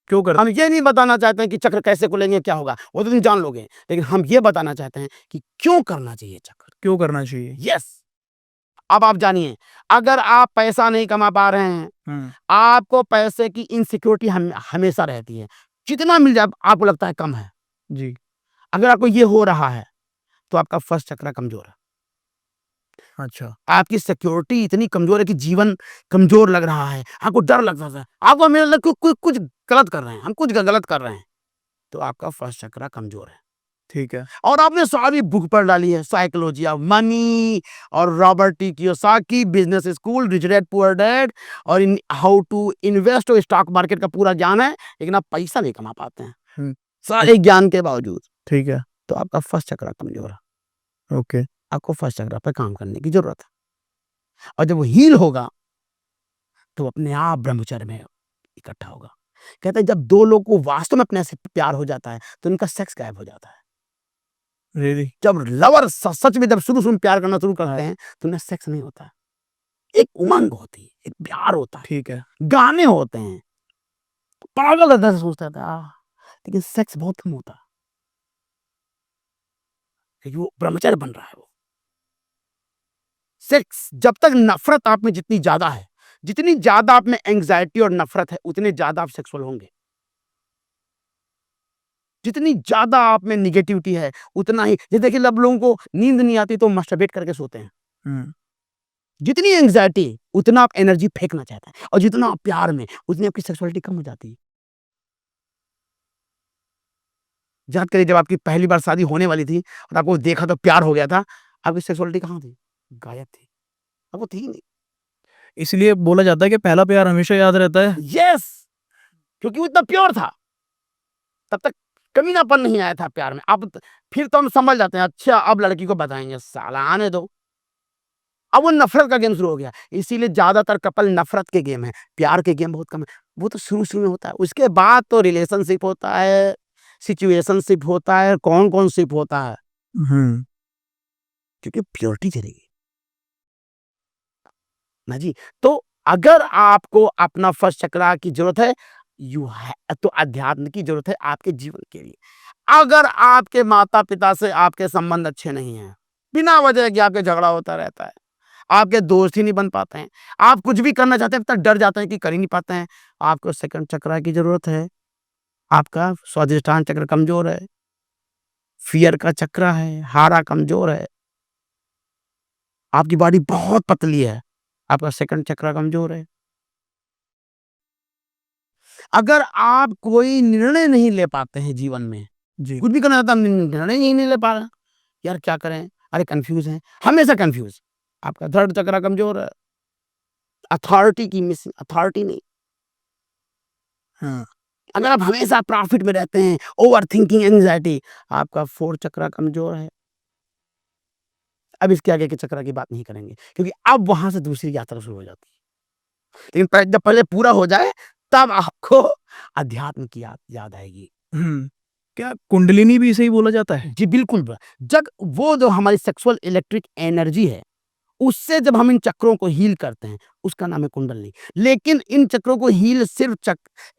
क्यों कर हम ये नहीं बताना चाहते हैं कि चक्र कैसे खुलेंगे, क्या होगा, वो तो तुम जान लोगे, लेकिन हम ये बताना चाहते हैं कि क्यों करना चाहिए चक्र, क्यों करना चाहिए। यस। अब आप जानिए, अगर आप पैसा नहीं कमा पा रहे हैं, आपको पैसे की इनसिक्योरिटी हमेशा रहती है, जितना मिल जाए आपको लगता है कम है जी। अगर आपको ये हो रहा है तो आपका फर्स्ट चक्र कमजोर है। अच्छा, आपकी सिक्योरिटी इतनी कमजोर है कि जीवन कमजोर लग रहा है, आपको डर लगता है, आपको मेरे लग कुछ गलत कर रहे हैं, हम कुछ गलत कर रहे हैं, तो आपका फर्स्ट चक्र कमजोर है। ठीक है। और आपने सारी बुक पढ़ डाली है, साइकोलॉजी ऑफ मनी और Robert T Kiyosaki, business school, rich dad poor dad, और हाउ टू इन्वेस्ट और स्टॉक मार्केट का पूरा ज्ञान है, लेकिन आप पैसा नहीं कमा पाते हैं सारे ज्ञान के बावजूद। ठीक है। तो आपका फर्स्ट चक्र कमजोर है। ओके। आपको फर्स्ट चक्र पर काम करने की जरूरत है, और जब वो हील होगा तो अपने आप ब्रह्मचर्य में इकट्ठा होगा। कहते हैं जब दो लोग को वास्तव में अपने से प्यार हो जाता है तो उनका सेक्स गायब हो जाता है। रियली। जब लवर सच में जब शुरू में प्यार करना शुरू करते हैं तो उन्हें सेक्स नहीं होता, एक उमंग होती है, एक प्यार होता है, ठीक है। गाने होते हैं, पागल होता है, सोचता था, लेकिन सेक्स बहुत कम होता है क्योंकि वो ब्रह्मचर्य बन रहा है। वो सेक्स जब तक नफरत आप में जितनी ज्यादा है, जितनी ज्यादा आप में एंग्जाइटी और नफरत है, उतने ज्यादा आप सेक्सुअल होंगे। जितनी ज्यादा आप में निगेटिविटी है उतना ही, जैसे देखिए अब लोगों को नींद नहीं आती तो मस्टरबेट करके सोते हैं। जितनी एंग्जाइटी उतना आप एनर्जी फेंकना चाहते हैं, और जितना आप प्यार में उतनी आपकी सेक्सुअलिटी कम हो जाती है। याद करिए जब आपकी पहली बार शादी होने वाली थी और आपको देखा तो प्यार हो गया था, आपकी सेक्सुअलिटी कहाँ थी? गायब थी, अब वो थी ही नहीं। इसलिए बोला जाता है कि पहला प्यार हमेशा याद रहता है। यस, क्योंकि वो इतना प्योर था, तब तक कमीनापन नहीं आया था प्यार में। अब फिर तो हम समझ जाते हैं, अच्छा अब लड़की को बताएंगे, साला आने दो, अब वो नफ़रत का गेम शुरू हो गया। इसीलिए ज़्यादातर कपल नफ़रत के गेम हैं, प्यार के गेम बहुत कम है। वो तो शुरू-शुरू में होता है, उसके बाद तो रिलेशनशिप होता है, सिचुएशनशिप होता है, कौन-कौन शिप होता है, हुँ, क्योंकि प्योरिटी चलेगी ना जी। तो अगर आपको अपना फर्स्ट चक्रा की ज़रूरत है, तो अध्यात्म की ज़रूरत है आपके जीवन के लिए। अगर आपके माता-पिता से आपके संबंध अच्छे नहीं हैं, बिना वजह के आपके झगड़ा होता रहता है, आपके दोस्त ही नहीं बन पाते हैं, आप कुछ भी करना चाहते हैं, तब डर जाते हैं कि कर ही नहीं पाते हैं, आपको सेकंड चक्रा की ज़रूरत है। आपका स्वादिष्टान चक्र कमज़ोर है, फ़ियर का चक्र है, हाड़ा कमज़ोर है, आपकी बॉडी बहुत पतली है, आपका सेकंड चक्र कमज़ोर है। अगर आप कोई निर्णय नहीं ले पाते हैं जीवन में, जी। कुछ भी करना चाहता हूँ, निर्णय ही नहीं ले पा रहा, यार क्या करें? अरे कन्फ्यूज़ हैं, हमेशा कन्फ्यूज़। आपका थर्ड चक्र कमज़ोर है, अथॉरिटी की मिसिंग, अथॉरिटी नहीं। हाँ, अगर आप हमेशा प्रॉफ़िट में रहते हैं, ओवरथिंकिंग, एंग्ज़ायटी, आपका फोर्थ चक्र कमज़ोर है। अब इसके आगे के चक्र की बात नहीं करेंगे, क्योंकि अब वहाँ से दूसरी यात्रा शुरू हो जाती है। लेकिन जब पहले पूरा हो जाए, तब आपको अध्यात्म की याद आएगी। हुँ। क्या कुंडलिनी भी इसे ही बोला जाता है? जी, बिल्कुल जब वो जो हमारी सेक्सुअल इलेक्ट्रिक एनर्जी है, उससे जब हम इन चक्रों को हील करते हैं, उसका नाम है कुंडलिनी। लेकिन इन चक्रों को हील सिर्फ़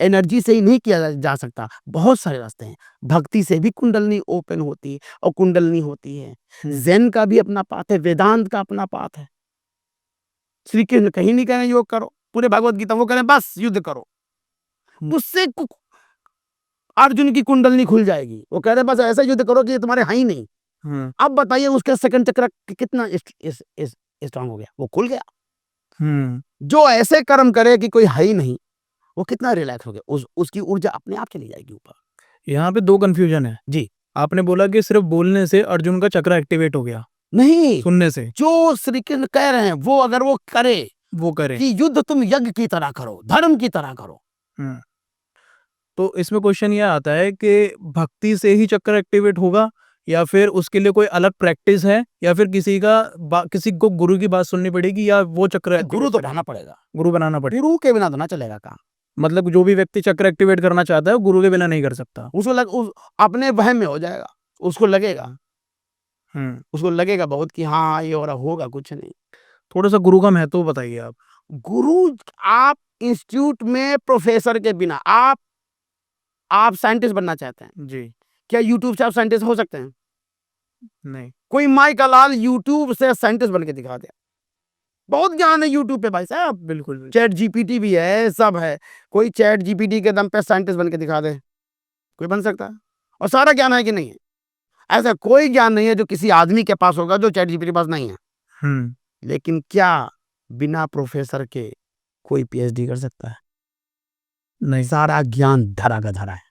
एनर्जी से ही नहीं किया जा सकता, बहुत सारे रास्ते हैं। भक्ति से भी कुंडलिनी ओपन होती है और कुंडलिनी होती है। हुँ, ज़ेन का भी अपना पाथ है, वेदांत का अपना पाथ है। श्री कृष्ण कहीं नहीं कह रहे योग करो, पूरे भगवत गीता वो कह रहे हैं बस युद्ध करो। हुँ, उससे अर्जुन की कुंडलिनी खुल जाएगी। वो कह रहे हैं बस ऐसा युद्ध करो कि ये तुम्हारे हैं ही नहीं। हुँ, अब बताइए उसका सेकंड चक्र कितना स्ट्रांग हो गया, वो खुल गया। हुँ। जो ऐसे कर्म करे कि कोई है ही नहीं, वो कितना रिलैक्स हो गया, उसकी ऊर्जा अपने आप चली जाएगी ऊपर। यहाँ पे 2 कन्फ्यूज़न है। जी, आपने बोला कि सिर्फ़ बोलने से अर्जुन का चक्र एक्टिवेट हो गया, नहीं, सुनने से, जो श्री कृष्ण कह रहे हैं वो अगर वो करे वो करे। कि युद्ध तुम यज्ञ की तरह करो, धर्म की तरह करो। हुँ। तो इसमें क्वेश्चन ये आता है कि भक्ति से ही चक्र एक्टिवेट होगा या फिर उसके लिए कोई अलग प्रैक्टिस है या फिर किसी को गुरु की बात सुननी पड़ेगी या वो चक्र गुरु एक्टिवेट तो करेगा? बनाना पड़ेगा, गुरु बनाना पड़ेगा। गुरु के बिना तो ना चलेगा काम। मतलब जो भी व्यक्ति चक्र एक्टिवेट करना चाहता है, वो गुरु के बिना नहीं कर सकता। अपने वहम में हो जाएगा, उसको लगेगा, हुँ। बहुत कि हाँ, ये हो रहा होगा कुछ नहीं। थोड़ा-सा गुरु का महत्व बताइए आप? गुरु आप इंस्टीट्यूट में प्रोफ़ेसर के बिना आप साइंटिस्ट बनना चाहते हैं, जी, क्या यूट्यूब से आप साइंटिस्ट हो सकते हैं? नहीं। कोई माई का लाल यूट्यूब से साइंटिस्ट बन के दिखा दे। बहुत ज्ञान है यूट्यूब पे भाई साहब, बिल्कुल, बिल्कुल। चैट जीपीटी भी है, सब है। कोई चैट जीपीटी के दम पे साइंटिस्ट बन के दिखा दे, कोई बन सकता है? और सारा ज्ञान है कि नहीं है? ऐसा कोई ज्ञान नहीं है जो किसी आदमी के पास होगा जो चैट जीपीटी के पास नहीं है। हुँ, लेकिन क्या बिना प्रोफ़ेसर के कोई पीएचडी कर सकता है? नहीं। सारा ज्ञान धरा का धरा है।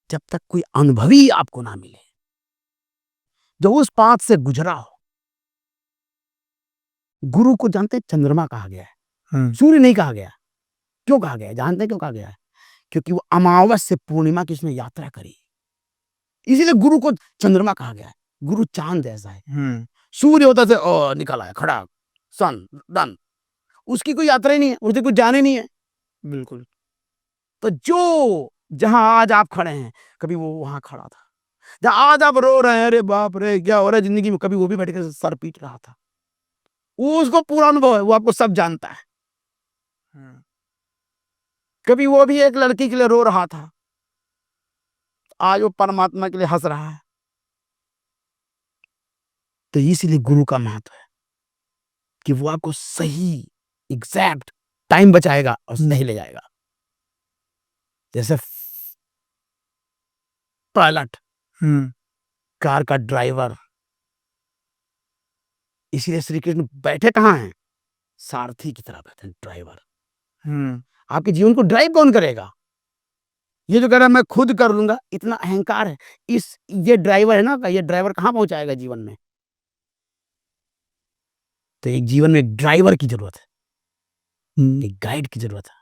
जब तक कोई अनुभवी आपको ना मिले, जो उस पाथ से गुजरा हो। गुरु को जानते हैं चंद्रमा कहा गया है, हुँ, सूर्य नहीं कहा गया। क्यों कहा गया है? जानते हैं क्यों कहा गया है? क्योंकि वो अमावस से पूर्णिमा की उसने यात्रा करी। इसीलिए गुरु को चंद्रमा कहा गया है। गुरु चाँद जैसा है। हुँ, सूर्य होता से निकल आया, खड़ा, सन, डन। उसकी कोई यात्रा ही नहीं है, उसे कुछ जान ही नहीं है। बिल्कुल। तो जहाँ आज आप खड़े हैं, कभी वो वहाँ खड़ा था। जहाँ आज आप रो रहे हैं, अरे बाप रे! क्या हो रहा है ज़िंदगी में, कभी वो भी बैठ के सर पीट रहा था। वो उसको पूरा अनुभव है, वो आपको सब जानता है। हुँ, कभी वो भी एक लड़की के लिए रो रहा था, आज वो परमात्मा के लिए हँस रहा है। तो इसीलिए गुरु का महत्व है कि वो आपको सही एग्ज़ैक्ट टाइम बचाएगा और सही ले जाएगा। जैसे पायलट, हुँ, कार का ड्राइवर, इसीलिए श्री कृष्ण बैठे कहाँ हैं? सारथी की तरह बैठे हैं, ड्राइवर। हुँ, आपके जीवन को ड्राइव कौन करेगा? ये जो कह रहा है मैं खुद कर लूँगा, इतना अहंकार है। ये ड्राइवर है ना, ये ड्राइवर कहाँ पहुँचाएगा जीवन में? तो एक जीवन में एक ड्राइवर की ज़रूरत है, हुँ। एक गाइड की ज़रूरत है,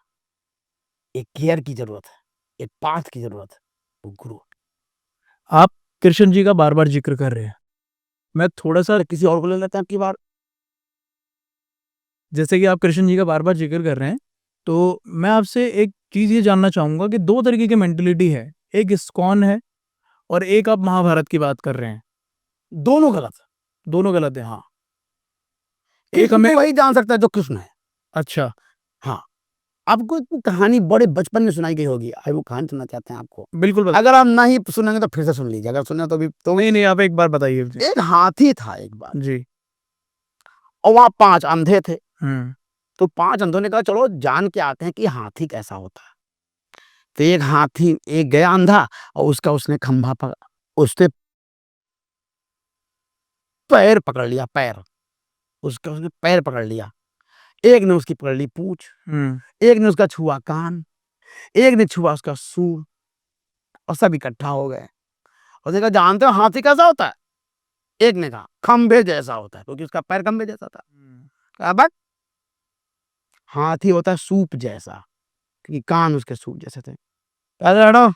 एक केयर की ज़रूरत है, एक पाथ की ज़रूरत है, वो गुरु। आप कृष्ण जी का बार-बार ज़िक्र कर रहे हैं। मैं थोड़ा-सा अरे किसी और को ले लेते हैं अब की बार। जैसे कि आप कृष्ण जी का बार-बार ज़िक्र कर रहे हैं, तो मैं आपसे एक चीज़ ये जानना चाहूँगा कि 2 तरीके की मेंटालिटी है, एक इस्कॉन है और एक आप महाभारत की बात कर रहे हैं। दोनों गलत है। दोनों गलत है। हाँ। एक कृष्ण हमें को वही जान सकता है जो कृष्ण है। अच्छा, हाँ। आपको इतनी कहानी बड़े बचपन में सुनाई गई होगी। वो कहानी सुनना चाहते हैं आपको? बिल्कुल अगर आप नहीं सुनेंगे तो फिर से सुन लीजिए। अगर सुने तो भी तो नहीं, नहीं, आप एक बार बताइए मुझे। एक हाथी था एक बार जी। और वहाँ 5 अंधे थे। हुँ, तो 5 अंधों ने कहा चलो जान के आते हैं कि हाथी कैसा होता है। तो एक हाथी एक गया अंधा और उसने खंभा पकड़ा, उसने पैर पकड़ लिया पैर। उसने पैर पकड़ लिया। एक ने उसकी पकड़ ली पूँछ, हुँ, एक ने उसका छुआ कान, एक ने छुआ उसका सूँड और सब इकट्ठा हो गए। उसने कहा जानते हो हाथी कैसा होता है? एक ने कहा खंभे जैसा होता है क्योंकि उसका पैर खंभे जैसा था। हुँ, कहा बक हाथी होता है सूप जैसा क्योंकि कान उसके सूप जैसे थे। कहा हटो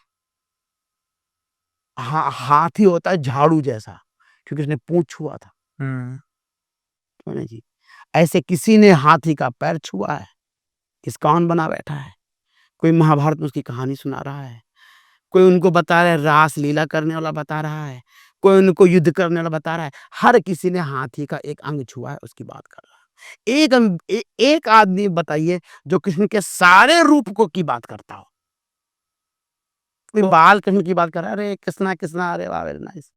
हाथी होता है झाड़ू जैसा क्योंकि उसने पूँछ छुआ था। हुँ, समझे जी? ऐसे किसी ने हाथी का पैर छुआ है, इस्कॉन बना बैठा है। कोई महाभारत में उसकी कहानी सुना रहा है, कोई उनको बता रहा है रास-लीला करने वाला बता रहा है, कोई उनको युद्ध करने वाला बता रहा है। हर किसी ने हाथी का एक अंग छुआ है, उसकी बात कर रहा है। एक आदमी बताइए जो कृष्ण के सारे रूप को की बात करता हो। कोई तो बाल कृष्ण की बात कर रहा है, अरे कृष्णा, कृष्णा, अरे वाह! Very nice.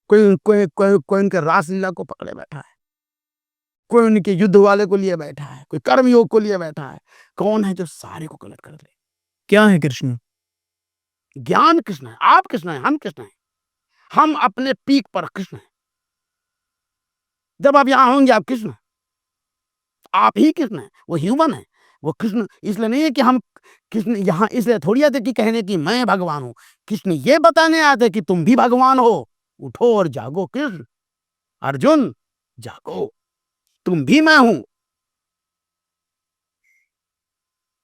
कोई उनके रास-लीला को पकड़े बैठा है, कोई उनके युद्ध वाले को लिए बैठा है, कोई कर्म योग को लिए बैठा है। कौन है जो सारे को कलेक्ट कर ले? क्या है कृष्ण? ज्ञान कृष्ण है, आप कृष्ण हैं, हम कृष्ण हैं। हम अपने पीक पर कृष्ण हैं। जब आप यहाँ होंगे आप कृष्ण हैं। आप ही कृष्ण हैं, वो ह्यूमन है, वो कृष्ण इसलिए नहीं है कि हम कृष्ण यहाँ इसलिए थोड़ी आते कि कहने की मैं भगवान हूँ। कृष्ण ये बताने आते कि तुम भी भगवान हो, उठो और जागो कृष्ण। अर्जुन जागो, तुम भी मैं हूँ।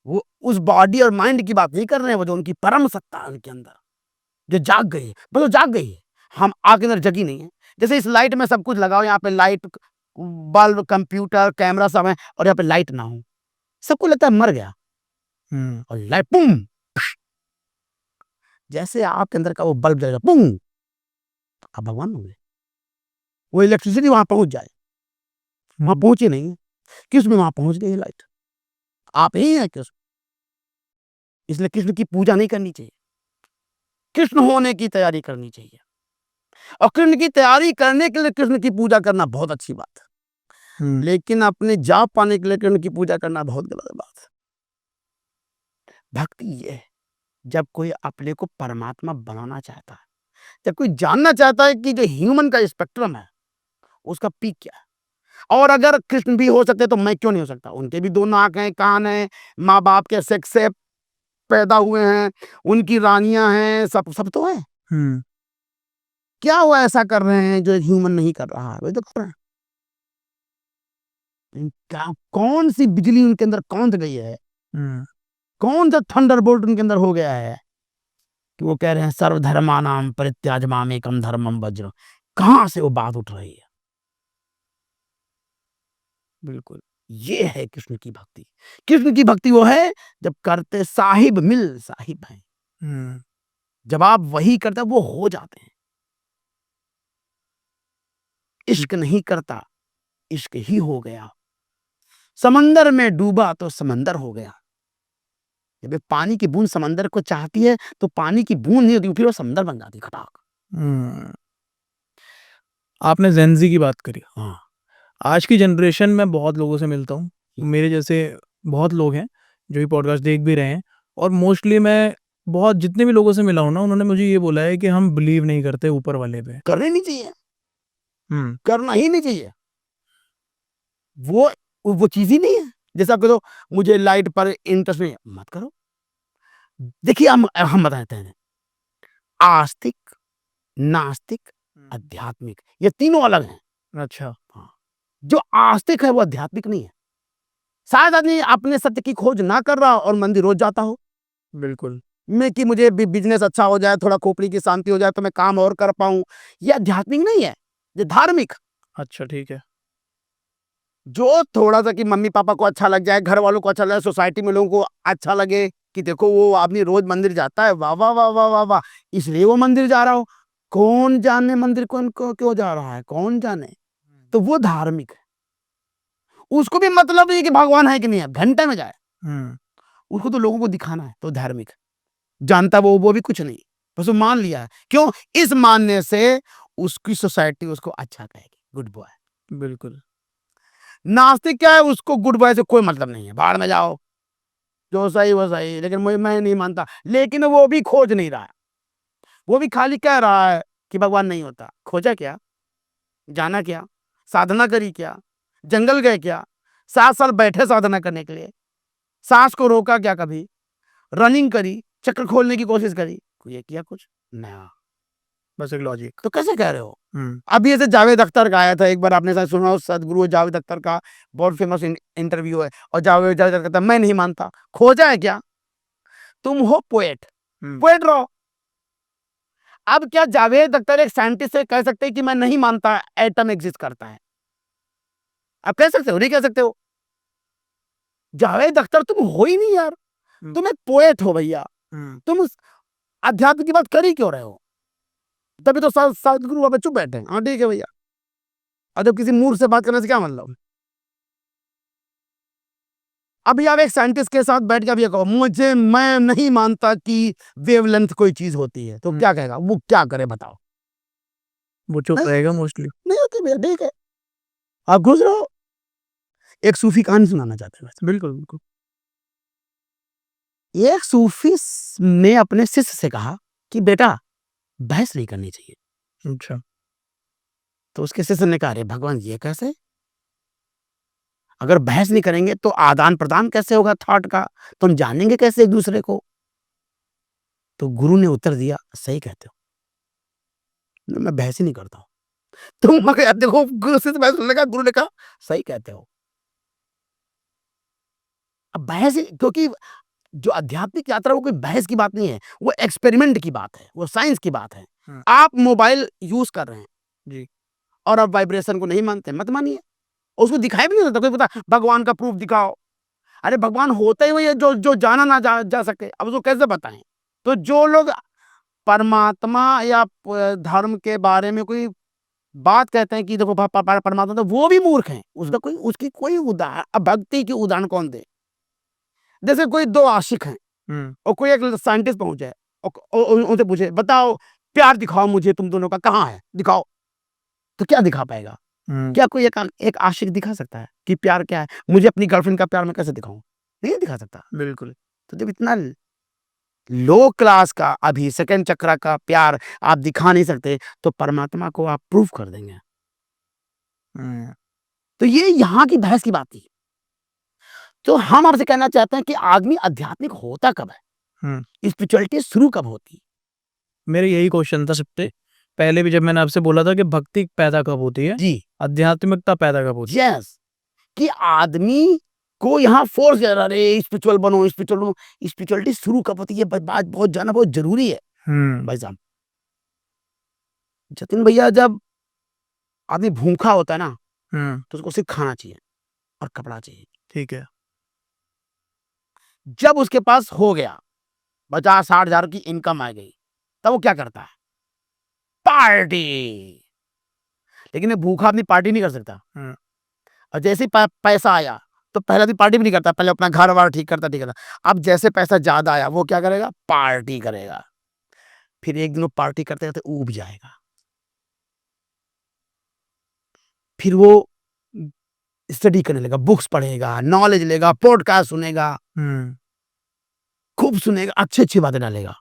वो उस बॉडी और माइंड की बात नहीं कर रहे हैं, वो जो उनकी परम सत्ता है उनके अंदर, जो जाग गई है, बस वो जाग गई है। हम आपके अंदर जगी नहीं है। जैसे इस लाइट में सब कुछ लगाओ, यहाँ पे लाइट, बल्ब, कंप्यूटर, कैमरा सब है और यहाँ पे लाइट ना हो, सबको लगता है मर गया हुँ, और लाइट पुम, जैसे आपके अंदर का वो बल्ब जलेगा पुम, आप भगवान होंगे। वो इलेक्ट्रिसिटी वहां पहुंच जाए, वहां हुँ, पहुंची नहीं है, किस में वहां पहुंच गई लाइट, आप ही हैं कृष्ण। इसलिए कृष्ण की पूजा नहीं करनी चाहिए, कृष्ण होने की तैयारी करनी चाहिए। और कृष्ण की तैयारी करने के लिए कृष्ण की पूजा करना बहुत अच्छी बात है, हुँ, लेकिन अपने जाप पाने के लिए कृष्ण की पूजा करना बहुत गलत बात है। भक्ति ये है जब कोई अपने को परमात्मा बनाना चाहता है, जब कोई जानना चाहता है कि जो ह्यूमन का स्पेक्ट्रम है उसका पीक क्या है। और अगर कृष्ण भी हो सकते तो मैं क्यों नहीं हो सकता? उनके भी 2 नाक हैं, कान हैं, माँ-बाप के सेक्स से पैदा हुए हैं, उनकी रानियाँ हैं, सब सब तो है। हुँ, क्या वो ऐसा कर रहे हैं जो ह्यूमन नहीं कर रहा है? वही तो कर रहे हैं। क्या कौन-सी बिजली उनके अंदर कौंध गई है? हुँ, कौन-सा थंडरबोल्ट उनके अंदर हो गया है कि वो कह रहे हैं सर्वधर्माणां परित्याज्यमामेकं धर्मं भज। कहाँ से वो बात उठ रही है? बिल्कुल। ये है कृष्ण की भक्ति। कृष्ण की भक्ति वो है जब करते साहिब मिल साहिब हैं। हुँ, जब आप वही करते हैं वो हो जाते हैं। इश्क नहीं करता, इश्क ही हो गया। समंदर में डूबा तो समंदर हो गया। जब एक पानी की बूंद समंदर को चाहती है तो पानी की बूंद नहीं होती, फिर वो समंदर बन जाती है खटाक। हुँ, आपने ज़ेन ज़ी की बात करी। हाँ। आज की जनरेशन में बहुत लोगों से मिलता हूँ, हुँ। मेरे जैसे बहुत लोग हैं, जो ये पॉडकास्ट देख भी रहे हैं और मोस्टली मैं बहुत जितने भी लोगों से मिला हूँ ना, उन्होंने मुझे ये बोला है कि हम बिलीव नहीं करते ऊपर वाले पे। करनी नहीं चाहिए, हुँ, करना ही नहीं चाहिए। वो वो चीज़ ही नहीं है। जैसे आप कह दो मुझे लाइट पर इंटरेस्ट नहीं है, मत करो। देखिए हम बताते हैं, आस्तिक, नास्तिक, हुँ, आध्यात्मिक ये तीनों अलग हैं। अच्छा, हाँ। जो आस्तिक है वो आध्यात्मिक नहीं है। शायद आदमी अपने सत्य की खोज ना कर रहा हो और मंदिर रोज जाता हो। बिल्कुल। मैं कि मुझे बिज़नेस अच्छा हो जाए, थोड़ा खोपड़ी की शांति हो जाए तो मैं काम और कर पाऊँ। ये आध्यात्मिक नहीं है, ये धार्मिक। अच्छा, ठीक है। जो थोड़ा-सा कि मम्मी-पापा को अच्छा लग जाए, घर वालों को अच्छा लगे, सोसाइटी में लोगों को अच्छा लगे कि देखो वो आदमी रोज़ मंदिर जाता है, वाह, वाह, वाह, वाह, वाह, वाह! इसलिए वो मंदिर जा रहा हो। कौन जाने मंदिर कौन को क्यों जा रहा है, कौन जाने? तो वो धार्मिक है। उसको भी मतलब नहीं है कि भगवान है कि नहीं है, घंटे में जाए। हुँ, उसको तो लोगों को दिखाना है, तो धार्मिक है। जानता वो भी कुछ नहीं, बस वो मान लिया है। क्यों? इस मानने से उसकी सोसाइटी उसको अच्छा कहेगी, गुड बॉय। बिल्कुल। नास्तिक क्या है, उसको गुड बॉय से कोई मतलब नहीं है, भाड़ में जाओ, जो सही वो सही, लेकिन मैं नहीं मानता। लेकिन वो भी खोज नहीं रहा है, वो भी खाली कह रहा है कि भगवान नहीं होता। खोजा क्या? जाना क्या? साधना करी क्या? जंगल गए क्या? 7 साल बैठे साधना करने के लिए, सांस को रोका क्या कभी? रनिंग करी, चक्र खोलने की कोशिश करी, ये किया कुछ? ना। बस एक लॉजिक। तो कैसे कह रहे हो? हुँ, अभी ऐसे जावेद अख्तर का आया था, एक बार आपने शायद सुना हो, सदगुरु जावेद अख्तर का बहुत फेमस इंटरव्यू है, और जावेद जावेद अख्तर कहता है मैं नहीं मानता। खोजा है क्या? तुम हो पोएट, हुँ, पोएट रहो। अब क्या जावेद अख्तर एक साइंटिस्ट से कह सकते हैं कि मैं नहीं मानता एटम एग्जिस्ट करता है? आप कह सकते हो? नहीं कह सकते हो? जावेद अख्तर तुम हो ही नहीं यार, हुँ, तुम एक पोएट हो भैया। हुँ, तुम उस अध्यात्म की बात कर ही क्यों रहे हो? तभी तो सदगुरु वहां पे चुप बैठे हैं। हाँ ठीक है भैया, और जब किसी मूर्ख से बात करने से क्या मतलब? अभी आप एक साइंटिस्ट के साथ बैठ के अभी कहो मैं नहीं मानता कि वेवलेंथ कोई चीज होती है, तो हुँ। क्या कहेगा? वो क्या करे बताओ? वो चुप नहीं, रहेगा मोस्टली। नहीं होती भैया, ठीक है, आप घुस रहो। एक सूफी कहानी सुनाना चाहते हैं वैसे। बिल्कुल, बिल्कुल। एक सूफी ने अपने शिष्य से कहा कि बेटा बहस नहीं करनी चाहिए। अच्छा। तो उसके शिष्य ने कहा अरे भगवान ये कैसे? अगर बहस नहीं करेंगे तो आदान प्रदान कैसे होगा थॉट का? तो हम जानेंगे कैसे एक दूसरे को? तो गुरु ने उत्तर दिया सही कहते हो, मैं बहस ही नहीं करता हूँ। तुम मगर देखो, गुरु से बहस करने लगा, गुरु ने कहा सही कहते हो। अब बहस क्योंकि जो आध्यात्मिक यात्रा वो कोई बहस की बात नहीं है, वो एक्सपेरिमेंट की बात है, वो साइंस की बात है। हुँ, आप मोबाइल यूज कर रहे हैं जी। और आप वाइब्रेशन को नहीं मानते, मत मानिए। उसको दिखाई भी नहीं देता, कोई पता भगवान का प्रूफ दिखाओ। अरे भगवान होता ही वही है जो जो जाना ना जा सके, अब उसको कैसे बताएं? तो जो लोग परमात्मा या धर्म के बारे में कोई बात कहते हैं कि देखो परमात्मा, तो वो भी मूर्ख हैं। उसका कोई उसकी कोई उदाहरण, अब भक्ति की उदाहरण कौन दे? जैसे कोई दो आशिक हैं हुँ, और कोई एक साइंटिस्ट पहुंचे और उनसे पूछे बताओ प्यार दिखाओ मुझे तुम दोनों का कहाँ है, दिखाओ। तो क्या दिखा पाएगा? हुँ, क्या कोई एक आशिक दिखा सकता है कि प्यार क्या है? मुझे अपनी गर्लफ्रेंड का प्यार मैं कैसे दिखाऊं? नहीं दिखा सकता। बिल्कुल। तो जब इतना लो क्लास का अभी सेकंड चक्रा का प्यार आप दिखा नहीं सकते, तो परमात्मा को आप प्रूफ कर देंगे। हुँ, तो ये यहाँ की बहस की बात थी। तो हम आपसे कहना चाहते हैं कि आदमी आध्यात्मिक होता कब है? हुँ। स्पिरिचुअलिटी शुरू कब होती? मेरा यही क्वेश्चन था सबसे पहले भी जब मैंने आपसे बोला था कि भक्ति पैदा कब होती है? जी, आध्यात्मिकता पैदा कब होती यस, कि आदमी को यहाँ फोर्स किया जा रहा है, अरे स्पिरिचुअल बनो, स्पिरिचुअल बनो। स्पिरिचुअलिटी शुरू कब होती है? बात बहुत जानना बहुत जरूरी है है? हुँ, भाई साहब। जतिन भैया, जब आदमी भूखा होता है ना, हुँ, तो उसको सिर्फ खाना चाहिए और कपड़ा चाहिए। ठीक है। जब उसके पास हो गया 50-60 हजार की इनकम आ गई, तब वो क्या करता है? पार्टी। लेकिन ये भूखा आदमी पार्टी नहीं कर सकता। हुँ, और जैसे ही पैसा आया, तो पहले आदमी पार्टी भी नहीं करता, पहले अपना घर वार ठीक करता। अब जैसे पैसा ज्यादा आया, वो क्या करेगा? पार्टी करेगा। फिर एक दिन वो पार्टी करते करते ऊब जाएगा। फिर वो स्टडी करने लगेगा, बुक्स पढ़ेगा, नॉलेज लेगा, पॉडकास्ट सुनेगा, हुँ, खूब सुनेगा, अच्छी अच्छी बातें डालेगा।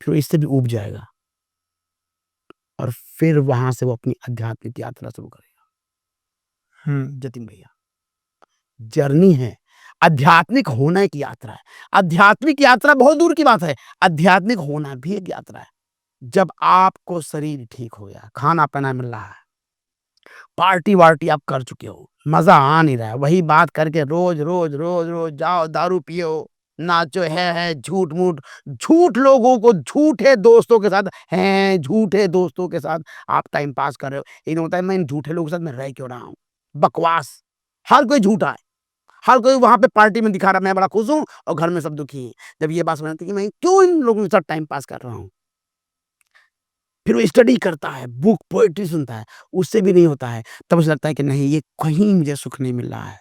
फिर वो इससे भी ऊब जाएगा और फिर वहां से वो अपनी आध्यात्मिक यात्रा शुरू करेगा। हुँ, जतिन भैया, जर्नी है, आध्यात्मिक होना एक यात्रा है। आध्यात्मिक यात्रा बहुत दूर की बात है, आध्यात्मिक होना भी एक यात्रा है। जब आपको शरीर ठीक हो गया, खाना पीना मिल रहा है, पार्टी वार्टी आप कर चुके हो, मजा आ नहीं रहा है, वही बात करके रोज रोज रोज रोज जाओ दारू पियो, नाचो, है झूठ मूठ, झूठ लोगों को, झूठे दोस्तों के साथ, हैं झूठे दोस्तों के साथ आप टाइम पास कर रहे हो। ये नहीं होता है मैं इन झूठे लोगों के साथ मैं रह क्यों रहा हूँ? बकवास। हर कोई झूठा है, हर कोई वहां पे पार्टी में दिखा रहा मैं बड़ा खुश हूं और घर में सब दुखी हैं। जब ये बात समझ आती है कि मैं क्यों इन लोगों के साथ टाइम पास कर रहा हूं, फिर वो स्टडी करता है, बुक पोएट्री सुनता है, उससे भी नहीं होता है। तब उसे लगता है कि नहीं, ये कहीं मुझे सुख नहीं मिल रहा है।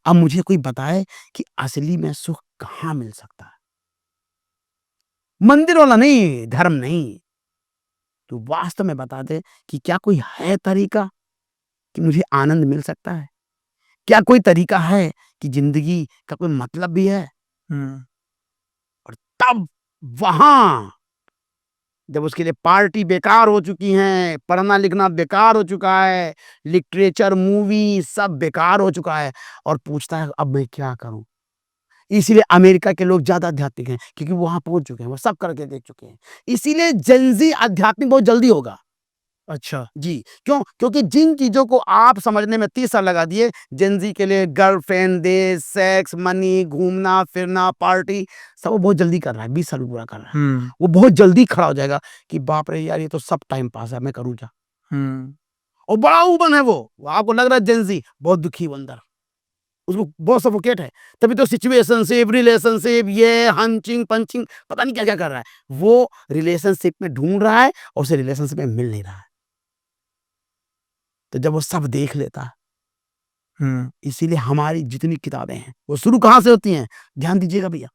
अब मुझे कोई बताए कि असली में सुख कहाँ मिल सकता है। मंदिर वाला नहीं, धर्म नहीं, तो वास्तव में बता दे कि क्या कोई है तरीका कि मुझे आनंद मिल सकता है? क्या कोई तरीका है कि जिंदगी का कोई मतलब भी है? और तब वहां जब उसके लिए पार्टी बेकार हो चुकी है, पढ़ना लिखना बेकार हो चुका है, लिटरेचर मूवी सब बेकार हो चुका है, और पूछता है अब मैं क्या करूं। इसीलिए अमेरिका के लोग ज्यादा आध्यात्मिक हैं, क्योंकि वो वहां पहुंच चुके हैं, वो सब करके देख चुके हैं। इसीलिए जेनजी आध्यात्मिक बहुत जल्दी होगा। अच्छा। जी, क्यों? क्योंकि जिन चीजों को आप समझने में 30 साल लगा दिए, जेनजी के लिए गर्लफ्रेंड, देश, सेक्स, मनी, घूमना फिरना, पार्टी, सब वो बहुत जल्दी कर रहा है, 20 साल में पूरा कर रहा है। वो बहुत जल्दी खड़ा हो जाएगा कि बाप रे यार, ये तो सब टाइम पास है, मैं करूँ क्या। और बड़ा ऊबन है वो आपको लग रहा है जेनजी बहुत दुखी वो अंदर, उसको बहुत सफोकेट है। तभी तो सिचुएशनशिप, रिलेशनशिप, ये हंचिंग पंचिंग पता नहीं क्या क्या कर रहा है। वो रिलेशनशिप में ढूंढ रहा है और उसे रिलेशनशिप में मिल नहीं रहा है। तो जब वो सब देख लेता है, इसीलिए हमारी जितनी किताबें हैं वो शुरू कहां से होती हैं, ध्यान दीजिएगा भैया।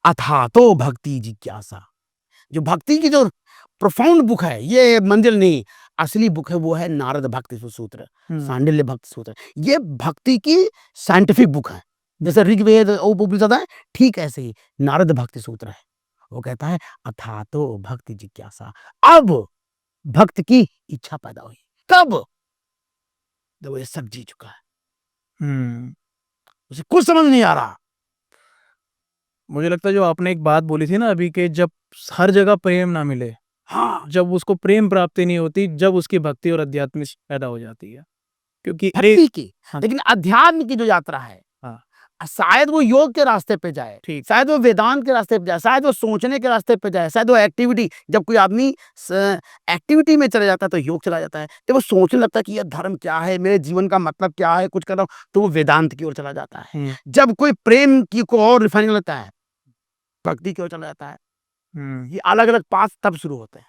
अथा तो भक्ति जिज्ञासा, जो भक्ति की जो प्रोफाउंड बुक है, ये मंदिर नहीं, असली बुक है वो है नारद भक्ति सूत्र, सांडिल्य भक्ति सूत्र। ये भक्ति की साइंटिफिक बुक है। जैसे ऋग्वेद उपनिषद है, ठीक ऐसे ही नारद भक्ति सूत्र है। वो कहता है अथा तो भक्ति जिज्ञासा, अब भक्त की इच्छा पैदा हुई। कब? जब वो ये सब जी चुका है, उसे कुछ समझ नहीं आ रहा। मुझे लगता है जो आपने एक बात बोली थी ना अभी के, जब हर जगह प्रेम ना मिले, हाँ, जब उसको प्रेम प्राप्ति नहीं होती, जब उसकी भक्ति और अध्यात्म पैदा हो जाती है। क्योंकि भक्ति की, हाँ, लेकिन अध्यात्म की जो यात्रा है, हाँ, शायद वो योग के रास्ते पे जाए, ठीक। शायद वो वेदांत के रास्ते पे जाए, शायद वो सोचने के रास्ते पे जाए, शायद वो एक्टिविटी, जब कोई आदमी एक्टिविटी में चला जाता है तो योग चला जाता है। जब वो सोचने लगता है कि यह धर्म क्या है, मेरे जीवन का मतलब क्या है, कुछ कर रहा हूं, तो वो वेदांत की ओर चला जाता है। जब कोई प्रेम की को और रिफाइन लगता है, भक्ति की ओर चला जाता है। ये अलग अलग पाथ तब शुरू होते हैं,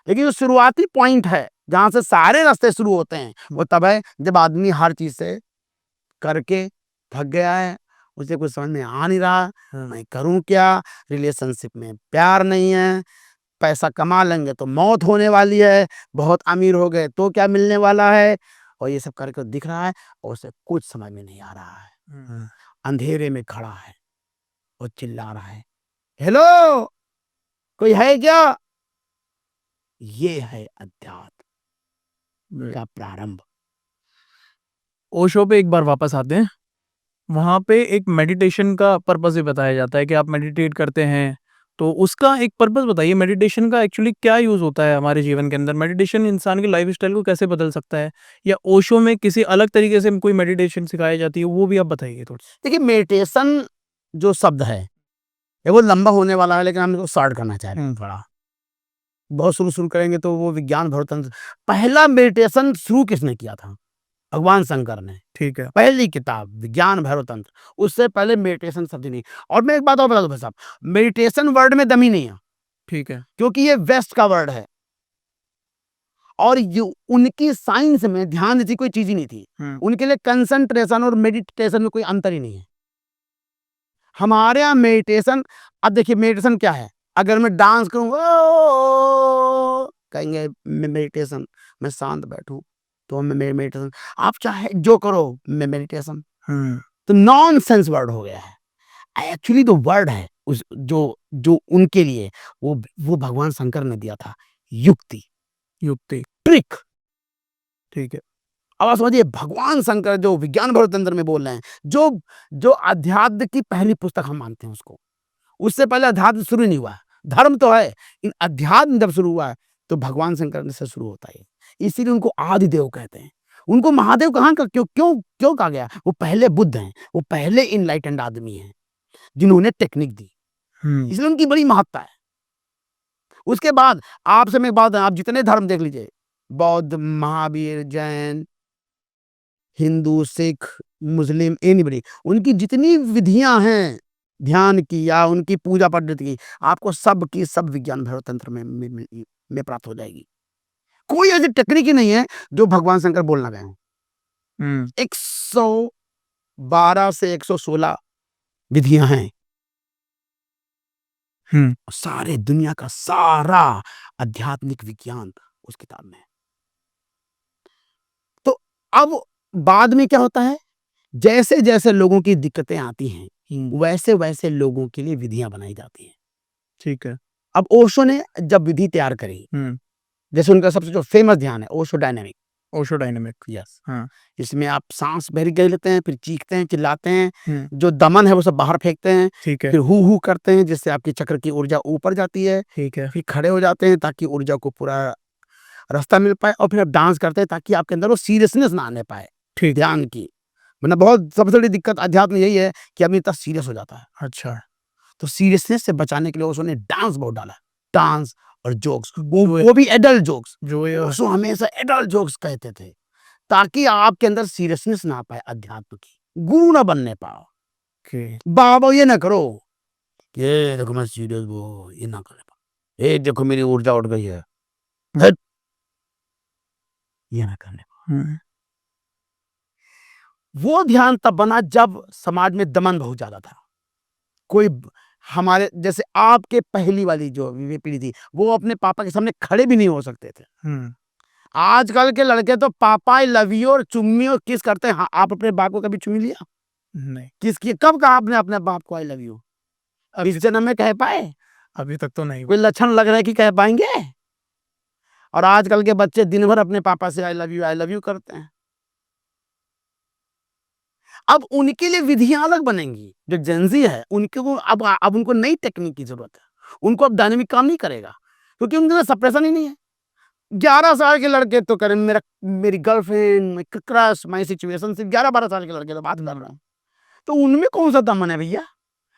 लेकिन जो शुरुआती पॉइंट है जहां से सारे रास्ते शुरू होते हैं, वो तब है जब आदमी हर चीज से करके थक गया है, उसे कुछ समझ में आ नहीं रहा, मैं करूं क्या, रिलेशनशिप में प्यार नहीं है, पैसा कमा लेंगे तो मौत होने वाली है, बहुत अमीर हो गए तो क्या मिलने वाला है, और ये सब करके दिख रहा है और उसे कुछ समझ में नहीं आ रहा है। अंधेरे में खड़ा है और चिल्ला रहा है, हेलो, कोई है क्या? ये है अध्यात्म का प्रारंभ। ओशो पे एक बार वापस आते हैं। वहाँ पे एक मेडिटेशन का पर्पस भी बताया जाता है कि आप मेडिटेट करते हैं, तो उसका एक पर्पस बताइए, मेडिटेशन का एक्चुअली क्या यूज़ होता है हमारे जीवन के अंदर? मेडिटेशन इंसान की लाइफ़स्टाइल को कैसे बदल सकता है? या ओशो में किसी अलग तरीके से कोई मेडिटेशन सिखाई जाती है, वो भी आप बताइए थोड़ा-सा? देखिए, मेडिटेशन जो शब्द है ये वो लंबा होने वाला है, लेकिन हम इसको शॉर्ट करना चाह रहे हैं थोड़ा। बहुत शुरू करेंगे तो वो विज्ञान भरतंत्र। पहला मेडिटेशन शुरू किसने किया था? भगवान शंकर ने। ठीक है। पहली किताब विज्ञान भैरवतंत्र, उससे पहले मेडिटेशन शब्द ही नहीं। और मैं एक बात और बता दूं भाई साहब, मेडिटेशन वर्ड में दम ही नहीं है, ठीक है। क्योंकि ये वेस्ट का वर्ड है, और ये उनकी साइंस में ध्यान जैसी कोई चीज ही नहीं थी। उनके लिए कंसंट्रेशन और मेडिटेशन में कोई अंतर ही नहीं है। हमारे यहाँ मेडिटेशन, अब देखिए मेडिटेशन क्या है, अगर मैं डांस करूँ कहेंगे मेडिटेशन, मैं शांत बैठूं तो मैं मेडिटेशन, आप चाहे जो करो मैं मेडिटेशन, तो नॉनसेंस वर्ड हो गया है। एक्चुअली तो वर्ड है उस जो जो उनके लिए वो भगवान शंकर ने दिया था, युक्ति, युक्ति। ट्रिक। ठीक है। अब आप समझिए, भगवान शंकर जो विज्ञान भरतंत्र में बोल रहे हैं, जो जो अध्यात्म की पहली पुस्तक हम मानते हैं उसको, उससे पहले अध्यात्म शुरू नहीं हुआ है। धर्म तो है, इन अध्यात्म जब शुरू हुआ है तो भगवान शंकर से शुरू होता है। इसीलिए उनको आदि देव कहते हैं। उनको महादेव कहाँ का क्यों क्यों क्यों कहा गया? वो पहले बुद्ध हैं, वो पहले इनलाइटेंड आदमी हैं जिन्होंने टेक्निक दी, इसलिए उनकी बड़ी महत्ता है। उसके बाद आपसे मैं एक बात, आप जितने धर्म देख लीजिए, बौद्ध, महावीर, जैन, हिंदू, सिख, मुस्लिम, एनीबडी, उनकी जितनी विधियां हैं ध्यान की या उनकी पूजा पद्धति की, आपको सब की सब विज्ञान भैरव तंत्र में प्राप्त हो जाएगी। कोई ऐसी टेक्निक ही नहीं है जो भगवान शंकर बोलना गए हैं। हम्म 112 से 116 विधियां हैं। हम्म सारे दुनिया का सारा आध्यात्मिक विज्ञान उस किताब में है। तो अब बाद में क्या होता है, जैसे जैसे लोगों की दिक्कतें आती हैं वैसे वैसे लोगों के लिए विधियां बनाई जाती हैं। ठीक है। अब ओशो ने जब विधि तैयार करी, जैसे उनका सबसे जो फेमस ध्यान है Osho dynamic, Osho dynamic. Yes, हाँ। इसमें आप सांस भर के लेते हैं, फिर चीखते हैं, चिल्लाते हैं, हम्म जो दमन है वो सब बाहर फेंकते हैं, ठीक है। फिर हु करते हैं जिससे आपकी चक्र की ऊर्जा ऊपर जाती है, ठीक है। फिर खड़े हो जाते हैं ताकि ऊर्जा को पूरा रास्ता मिल पाए, और फिर आप डांस करते हैं ताकि आपके अंदर वो सीरियसनेस ना आने पाए ठीक। ध्यान की। मतलब बहुत सबसे बड़ी दिक्कत अध्यात्म यही है कि आदमी इतना सीरियस हो जाता है। अच्छा। तो सीरियसनेस से बचाने के लिए उसने डांस बहुत डाला, डांस और जोक्स, जो वो भी एडल्ट जोक्स। जो ये ओशो हमेशा एडल्ट जोक्स कहते थे ताकि आपके अंदर सीरियसनेस ना पाए, अध्यात्म की गुरु ना बनने पाओ। के बाबा ये ना करो, ये देखो मैं सीरियस, वो ये ना कर पाओ, ये देखो मेरी ऊर्जा उठ गई है, हट, ये ना करने पाओ। वो ध्यान तब बना जब समाज में दमन बहुत ज्यादा था। कोई हमारे जैसे आपके पहली वाली जो पीढ़ी थी वो अपने पापा के सामने खड़े भी नहीं हो सकते थे। आजकल के लड़के तो पापा आई लव यू और चुम्मी और किस करते हैं। हाँ, आप अपने बाप को कभी चुम्मी लिया? नहीं, किसकी कब कहा आपने अपने बाप को आई लव यू? इस जन्म में कह पाए? अभी तक तो नहीं। कोई लक्षण लग रहा है कि कह पाएंगे? और आजकल के बच्चे दिन भर अपने पापा से आई लव यू करते हैं। अब उनके लिए विधियां अलग बनेंगी। जो जेंजी है उनके वो अब उनको नई टेक्निक की जरूरत है। उनको अब डायनेमिक काम नहीं करेगा क्योंकि उनके अंदर सप्रेशन ही नहीं है। 11 साल के लड़के तो करें मेरी girlfriend, my crush, my situation, सिर्फ 11-12 साल के लड़के तो बात कर रहा हूं। तो उनमें कौन सा दमन है भैया?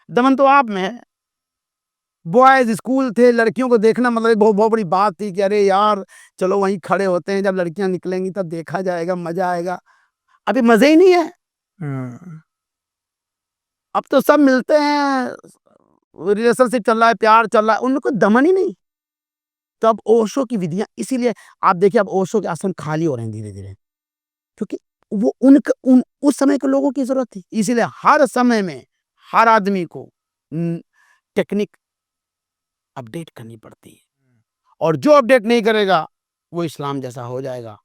दमन तो आप में है। बॉयज स्कूल थे, लड़कियों को देखना मतलब बहुत बहुत बड़ी बात थी कि अरे यार चलो वहीं खड़े होते हैं, जब लड़कियां निकलेंगी तब देखा जाएगा, मजा आएगा। अभी मजे ही नहीं है। अब तो सब मिलते हैं, रिलेशनशिप चल रहा है, प्यार चल रहा है, उनको दमन ही नहीं। तो अब ओशो की विधियां, इसीलिए आप देखिए अब ओशो के आश्रम खाली हो रहे हैं धीरे धीरे, क्योंकि वो उस समय के लोगों की जरूरत थी। इसीलिए हर समय में हर आदमी को टेक्निक अपडेट करनी पड़ती है, और जो अपडेट नहीं करेगा वो इस्लाम जैसा हो जाएगा।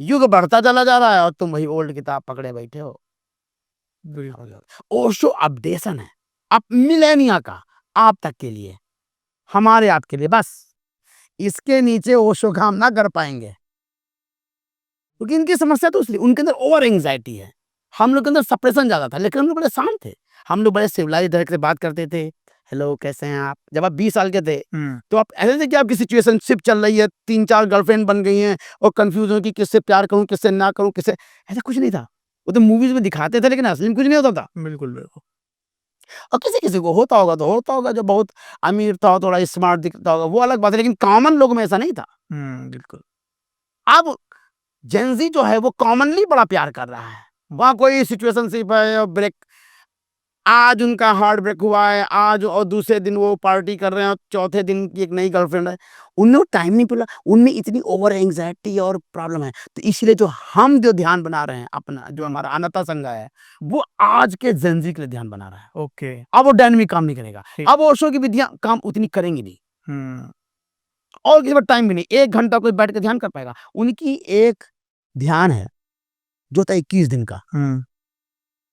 युग बढ़ता चला जा रहा है और तुम वही ओल्ड किताब पकड़े बैठे हो। ओशो अपडेशन है, अब मिलेनिया का आप तक के लिए, हमारे आपके लिए बस। इसके नीचे ओशो काम ना कर पाएंगे क्योंकि इनकी समस्या तो इसलिए उनके अंदर ओवर एंजाइटी है। हम लोग के अंदर सप्रेशन ज्यादा था, लेकिन हम लोग बड़े शांत थे। हम लोग बड़े सिविलाइज्ड तरह से बात करते थे। हेलो कैसे हैं आप? जब आप 20 साल के थे तो आप ऐसे थे कि आपकी सिचुएशनशिप चल रही है, 3-4 गर्लफ्रेंड बन गई हैं और कंफ्यूज हो कि किससे प्यार करूं किससे ना करूं किससे। ऐसा कुछ नहीं था। वो तो मूवीज में दिखाते थे लेकिन असली में कुछ नहीं होता था। बिल्कुल बिल्कुल। और किसी किसी को होता होगा तो होता होगा, जो बहुत अमीर था थोड़ा स्मार्ट दिखता होगा वो अलग बात है, लेकिन कॉमन लोग में ऐसा नहीं था। बिल्कुल। अब जेंजी जो है वो कॉमनली बड़ा प्यार कर रहा है। वहां कोई सिचुएशनशिप है और ब्रेक, आज उनका हार्ट ब्रेक हुआ है आज, और दूसरे दिन वो पार्टी कर रहे हैं और चौथे दिन की एक नई गर्लफ्रेंड है। उनमें टाइम नहीं मिला, उनमें इतनी ओवर एंजाइटी और प्रॉब्लम है। तो इसलिए जो हम जो ध्यान बना रहे हैं अपना, जो हमारा अनाथा संघ है वो आज के जेंजी के लिए ध्यान बना रहा है। ओके। अब वो डायनेमिक काम नहीं करेगा, ठीक। अब ओशो की विधियां काम उतनी करेंगी नहीं, हम्म और किसी पर टाइम भी नहीं। 1 घंटा कोई बैठ के ध्यान कर पाएगा? उनकी एक ध्यान है जो था 21 दिन का,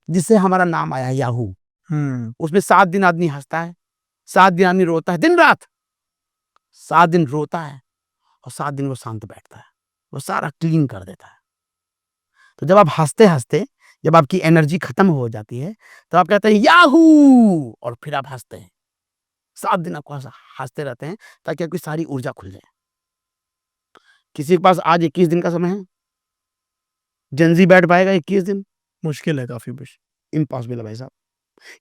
जिससे हमारा नाम आया याहू। उसमें 7 दिन आदमी हंसता है, 7 दिन आदमी रोता है, दिन रात 7 दिन रोता है, और 7 दिन वो शांत बैठता है, वो सारा क्लीन कर देता है। तो जब आप हंसते हंसते, जब आपकी एनर्जी खत्म हो जाती है तो आप कहते हैं याहू, और फिर आप हंसते हैं। 7 दिन आपको हंसते रहते हैं ताकि आपकी सारी ऊर्जा खुल जाए। किसी के पास आज 21 दिन का समय है? जेंजी बैठ पाएगा 21 दिन? मुश्किल है काफी कुछ। इम्पॉसिबल है भाई साहब।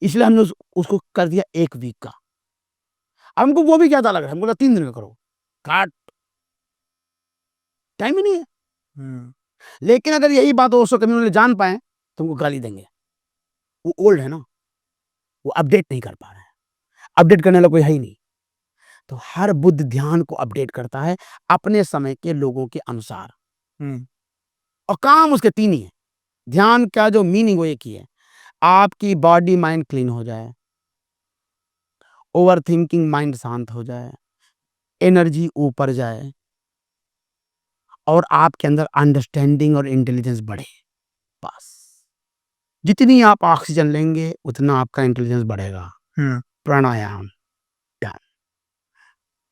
इसलिए हमने उसको कर दिया 1 वीक का। अब हमको वो भी क्या था लग रहा है, हमको 3 दिन का करो, काट, टाइम ही नहीं है। लेकिन अगर यही बात ओशो कम्युनिटी जान पाए तो उनको गाली देंगे, वो ओल्ड है ना, वो अपडेट नहीं कर पा रहे हैं, अपडेट करने वाला कोई है ही नहीं। तो हर बुद्ध ध्यान को अपडेट करता है अपने समय के लोगों के अनुसार, और काम उसके 3 ही है। ध्यान का जो मीनिंग वो एक ही है, आपकी बॉडी माइंड क्लीन हो जाए, ओवर थिंकिंग माइंड शांत हो जाए, एनर्जी ऊपर जाए और आपके अंदर अंडरस्टैंडिंग और इंटेलिजेंस बढ़े। बस जितनी आप ऑक्सीजन लेंगे उतना आपका इंटेलिजेंस बढ़ेगा। प्राणायाम डन।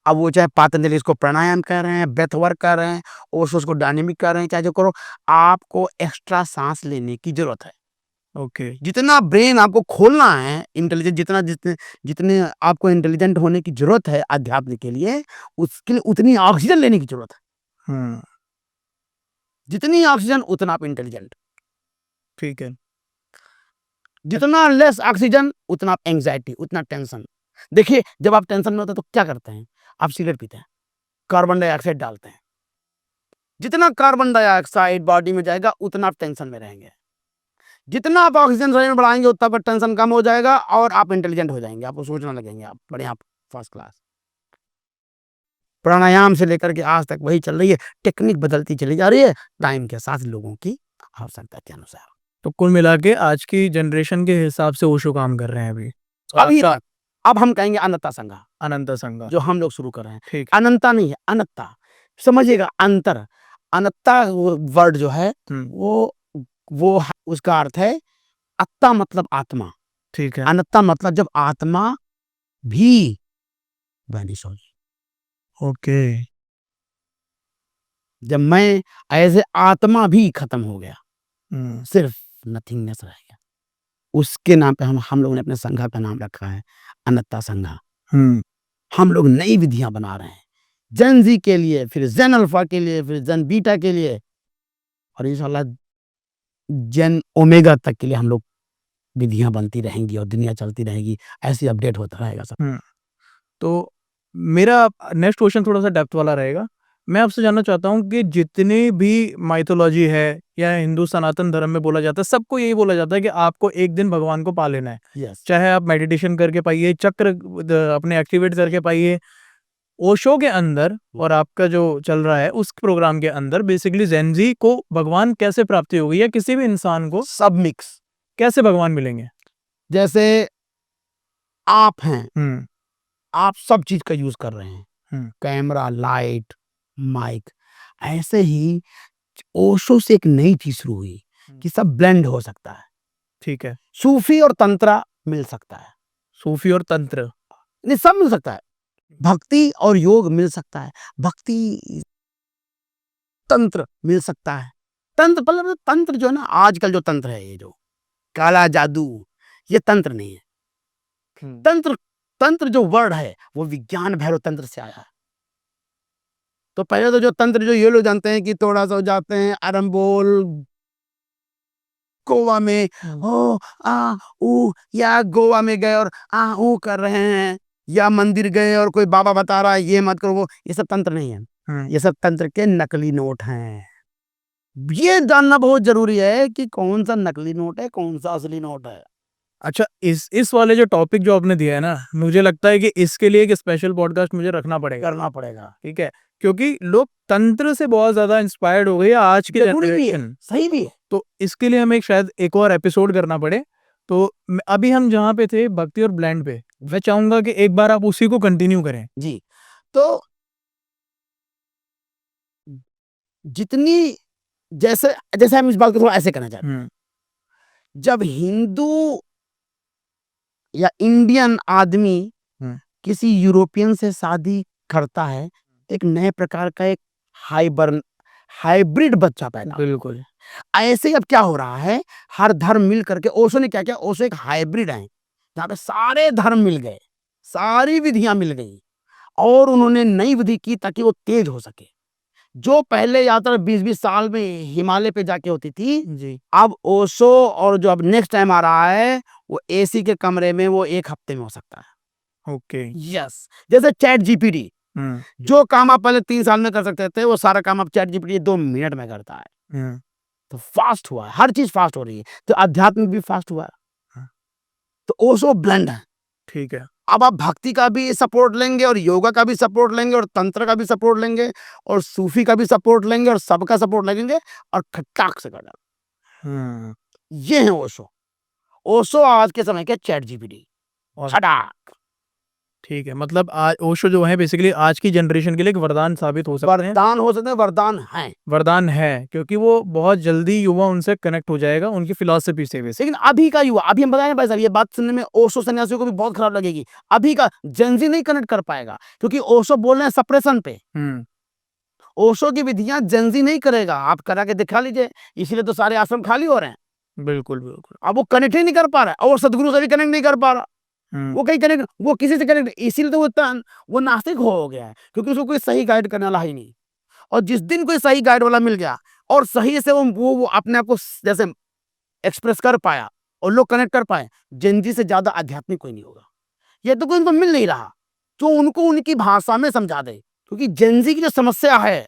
अब वो चाहे पतंजलि इसको प्राणायाम कर रहे हैं, ब्रेथ वर्क कर रहे हैं, ओशो उसको डायनेमिक कर रहे हैं, चाहे जो करो, आपको एक्स्ट्रा सांस लेने की जरूरत है। ओके। जितना ब्रेन आपको खोलना है, इंटेलिजेंट जितना जितने जितने आपको इंटेलिजेंट होने की जरूरत है अध्यात्म के लिए, उसके लिए उतनी ऑक्सीजन लेने की जरूरत है। जितनी ऑक्सीजन उतना आप इंटेलिजेंट। ठीक है। जितना लेस ऑक्सीजन उतना आप एंग्जाइटी, उतना टेंशन। देखिए जब आप टेंशन में होते हैं तो क्या करते हैं, आप सिगरेट पीते हैं, कार्बन डाइऑक्साइड डालते हैं। जितना कार्बन डाइऑक्साइड बॉडी में जाएगा उतना आप टेंशन में रहेंगे। जितना आप ऑक्सीजन शरीर में बढ़ाएंगे उतना पर टेंशन कम हो जाएगा और आप इंटेलिजेंट हो जाएंगे, आपको सोचना लगेंगे, आप बढ़िया फर्स्ट क्लास। प्राणायाम से लेकर के आज तक वही चल रही है, टेक्निक बदलती चली जा रही है टाइम के साथ लोगों की आवश्यकता के अनुसार। तो कुल मिला के आज की जनरेशन के हिसाब से ओशो काम कर रहे हैं अभी। अभी अब हम कहेंगे अनंता संघा, अनंत संघा जो हम लोग शुरू कर रहे हैं। ठीक। अनंता नहीं है, अनंता, समझिएगा, अंतर। अनंता वर्ड जो है वो उसका अर्थ है अत्ता मतलब आत्मा। ठीक है। अनंता मतलब जब आत्मा भी वैनिश हो, ओके। जब मैं एज ए आत्मा भी खत्म हो गया, सिर्फ नथिंगनेस रह गया, उसके नाम पे हम लोगों ने अपने संघा का नाम रखा है अनंता संघा। हम लोग नई विधियां बना रहे हैं जेन जी के लिए, फिर जेन अल्फा के लिए, फिर जेन बीटा के लिए, और इंशाल्लाह जेन ओमेगा तक के लिए हम लोग विधियां बनती रहेंगी और दुनिया चलती रहेगी, ऐसी अपडेट होता रहेगा सब। तो मेरा नेक्स्ट क्वेश्चन थोड़ा सा डेप्थ वाला रहेगा। मैं आपसे जानना चाहता हूँ कि जितनी भी माइथोलॉजी है या हिंदू सनातन धर्म में बोला जाता है, सबको यही बोला जाता है कि आपको एक दिन भगवान को पा लेना है। Yes. चाहे आप मेडिटेशन करके पाइए, चक्र अपने एक्टिवेट करके पाइए। ओशो के अंदर और आपका जो चल रहा है उस प्रोग्राम के अंदर बेसिकली जेन जी को भगवान कैसे प्राप्ति होगी, या किसी भी इंसान को सब मिक्स कैसे भगवान मिलेंगे? जैसे आप हैं, आप सब चीज का यूज कर रहे हैं, कैमरा, लाइट, माइक, ऐसे ही ओशो से एक नई चीज शुरू हुई कि सब ब्लेंड हो सकता है। ठीक है। सूफी और तंत्रा मिल सकता है, सूफी और तंत्र नहीं सब मिल सकता है, भक्ति और योग मिल सकता है, भक्ति तंत्र मिल सकता है। तंत्र मतलब तंत्र जो है ना, आजकल जो तंत्र है, ये जो काला जादू, ये तंत्र नहीं है। तंत्र जो वर्ड है वो विज्ञान भैरव तंत्र से आया है। तो पहले तो जो तंत्र जो ये लोग जानते हैं कि थोड़ा सा जाते हैं अरम्बोल गोवा में, ओ आ ऊ, या गोवा में गए और आ ऊ कर रहे हैं, या मंदिर गए और कोई बाबा बता रहा है ये मत करो, वो ये सब तंत्र नहीं है। ये सब तंत्र के नकली नोट हैं। ये जानना बहुत जरूरी है कि कौन सा नकली नोट है, कौन सा असली नोट है। अच्छा, इस वाले जो टॉपिक जो आपने दिया है ना, मुझे लगता है कि इसके लिए एक स्पेशल पॉडकास्ट मुझे करना पड़ेगा। ठीक है, क्योंकि लोग तंत्र से बहुत ज्यादा इंस्पायर्ड हो गए आज के जनरेशन। सही भी है। तो इसके लिए हमें शायद एक और एपिसोड करना पड़े। तो अभी हम जहाँ पे थे भक्ति और ब्लेंड पे, मैं चाहूंगा कि एक बार आप उसी को कंटिन्यू करें। जी, तो जितनी जैसे जैसे हम इस बात को थोड़ा ऐसे करना चाहते हैं, जब हिंदू या इंडियन आदमी किसी यूरोपियन से शादी करता है, एक नए प्रकार का एक हाइब्रिड बच्चा पैदा। बिल्कुल ऐसे अब क्या हो रहा है, हर धर्म मिल करके, ओशो ने क्या किया, ओशो एक हाइब्रिड है जहाँ पे सारे धर्म मिल गए, सारी विधियां मिल गई, और उन्होंने नई विधि की ताकि वो तेज हो सके। जो पहले यात्रा 20-20 साल में हिमालय पे जाके होती थी जी, अब ओशो और जो अब नेक्स्ट टाइम आ रहा है वो एसी के कमरे में वो 1 हफ्ते में हो सकता है। ओके। यस, जैसे चैट जीपीटी, जो काम आप पहले 3 साल में कर सकते थे वो सारा काम अब चैट जीपीटी 2 मिनट में करता है। तो फास्ट हुआ है, हर चीज फास्ट हो रही है, तो अध्यात्म भी फास्ट हुआ है। हाँ। तो ओशो ब्लेंड है। ठीक है। अब आप भक्ति का भी सपोर्ट लेंगे और योगा का भी सपोर्ट लेंगे और तंत्र का भी सपोर्ट लेंगे और सूफी का भी सपोर्ट लेंगे और सबका सपोर्ट लेंगे और खटाक से कर डाल। ये है ओशो। ओशो आज के समय के चैट जीपीटी। और खटाक। ठीक है, मतलब आज ओशो जो है बेसिकली आज की जनरेशन के लिए एक वरदान साबित हो सकते हैं। वरदान हो सकते हैं, वरदान है। वरदान है, क्योंकि वो बहुत जल्दी युवा उनसे कनेक्ट हो जाएगा उनकी फिलॉसफी से बेसिक। लेकिन अभी का युवा, अभी हम बताएं भाई साहब, ये बात सुनने में ओशो सन्यासियों को भी बहुत खराब लगेगी। अभी का जेनजी नहीं कनेक्ट कर पाएगा क्योंकि ओशो बोल रहे हैं सप्रेशन पे। ओशो की विधियां जेनजी नहीं करेगा, आप करा के दिखा लीजिए, इसीलिए तो सारे आश्रम खाली हो रहे हैं। बिल्कुल बिल्कुल। अब वो कनेक्ट ही नहीं कर पा रहा है और सदगुरु से भी कनेक्ट नहीं कर पा रहा। वो कहीं कनेक्ट, वो किसी से कनेक्ट, इसीलिए तो वो नास्तिक हो गया है क्योंकि उसको कोई सही गाइड करने वाला ही नहीं। और जिस दिन कोई सही गाइड वाला मिल गया और सही से वो अपने आप को जैसे एक्सप्रेस कर पाया और लोग कनेक्ट कर पाए, जेनजी से ज्यादा आध्यात्मिक कोई नहीं होगा। ये तो कोई उनको मिल नहीं रहा जो उनको उनकी भाषा में समझा दे, क्योंकि जेनजी की जो समस्या है,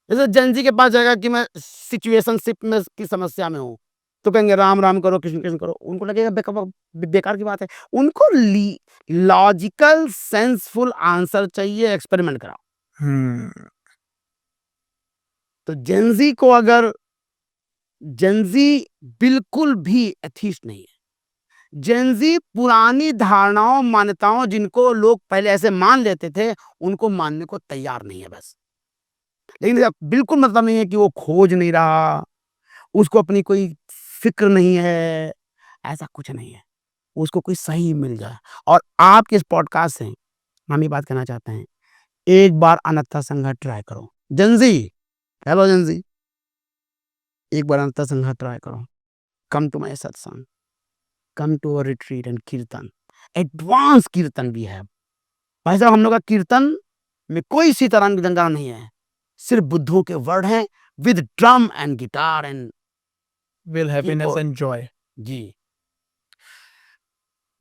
जैसे जेनजी के पास जाएगा कि मैं सिचुएशनशिप में की समस्या में हूँ, तो कहेंगे राम राम करो, कृष्ण कृष्ण करो, उनको लगेगा बेकार की बात है। उनको लॉजिकल सेंसफुल आंसर चाहिए, एक्सपेरिमेंट कराओ। तो जेनजी को अगर, जेनजी बिल्कुल भी एथिस्ट नहीं है। जेनजी पुरानी धारणाओं मान्यताओं जिनको लोग पहले ऐसे मान लेते थे उनको मानने को तैयार नहीं है बस। लेकिन बिल्कुल मतलब नहीं है कि वो खोज नहीं रहा, उसको अपनी कोई फिक्र नहीं है, ऐसा कुछ नहीं है। उसको कोई सही मिल जाए। और आपके इस पॉडकास्ट से हम ये बात कहना चाहते हैं, एक बार अनंता संघ ट्राई करो। जेनजी, हेलो जेनजी, एक बार अनंता संघ ट्राई करो। कम to my satsang, come to our retreat and kirtan. Advance kirtan भी है भाई साहब। हम लोग का कीर्तन में कोई सीताराम की गंगा नहीं है, सिर्फ बुद्धों के वर्ड हैं with drum and guitar and will happiness and joy. जी।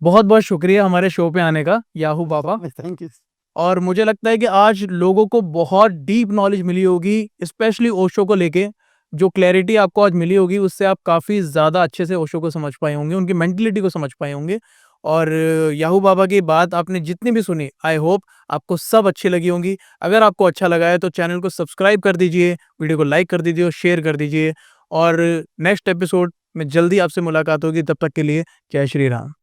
बहुत बहुत शुक्रिया हमारे शो पे आने का याहू बाबा। Thank you. और मुझे लगता है कि आज लोगों को बहुत डीप नॉलेज मिली होगी, स्पेशली ओशो को लेके। जो क्लैरिटी आपको आज मिली होगी उससे आप काफ़ी ज़्यादा अच्छे से ओशो को समझ पाए होंगे, उनकी मेंटलिटी को समझ पाए होंगे। और याहू बाबा की बात आपने जितनी भी सुनी, आई होप आपको सब अच्छी लगी होंगी। अगर आपको अच्छा लगा है तो चैनल को सब्सक्राइब कर दीजिए, वीडियो को लाइक कर दीजिए और शेयर कर दीजिए। और नेक्स्ट एपिसोड में जल्दी आपसे मुलाकात होगी, तब तक के लिए जय श्री राम।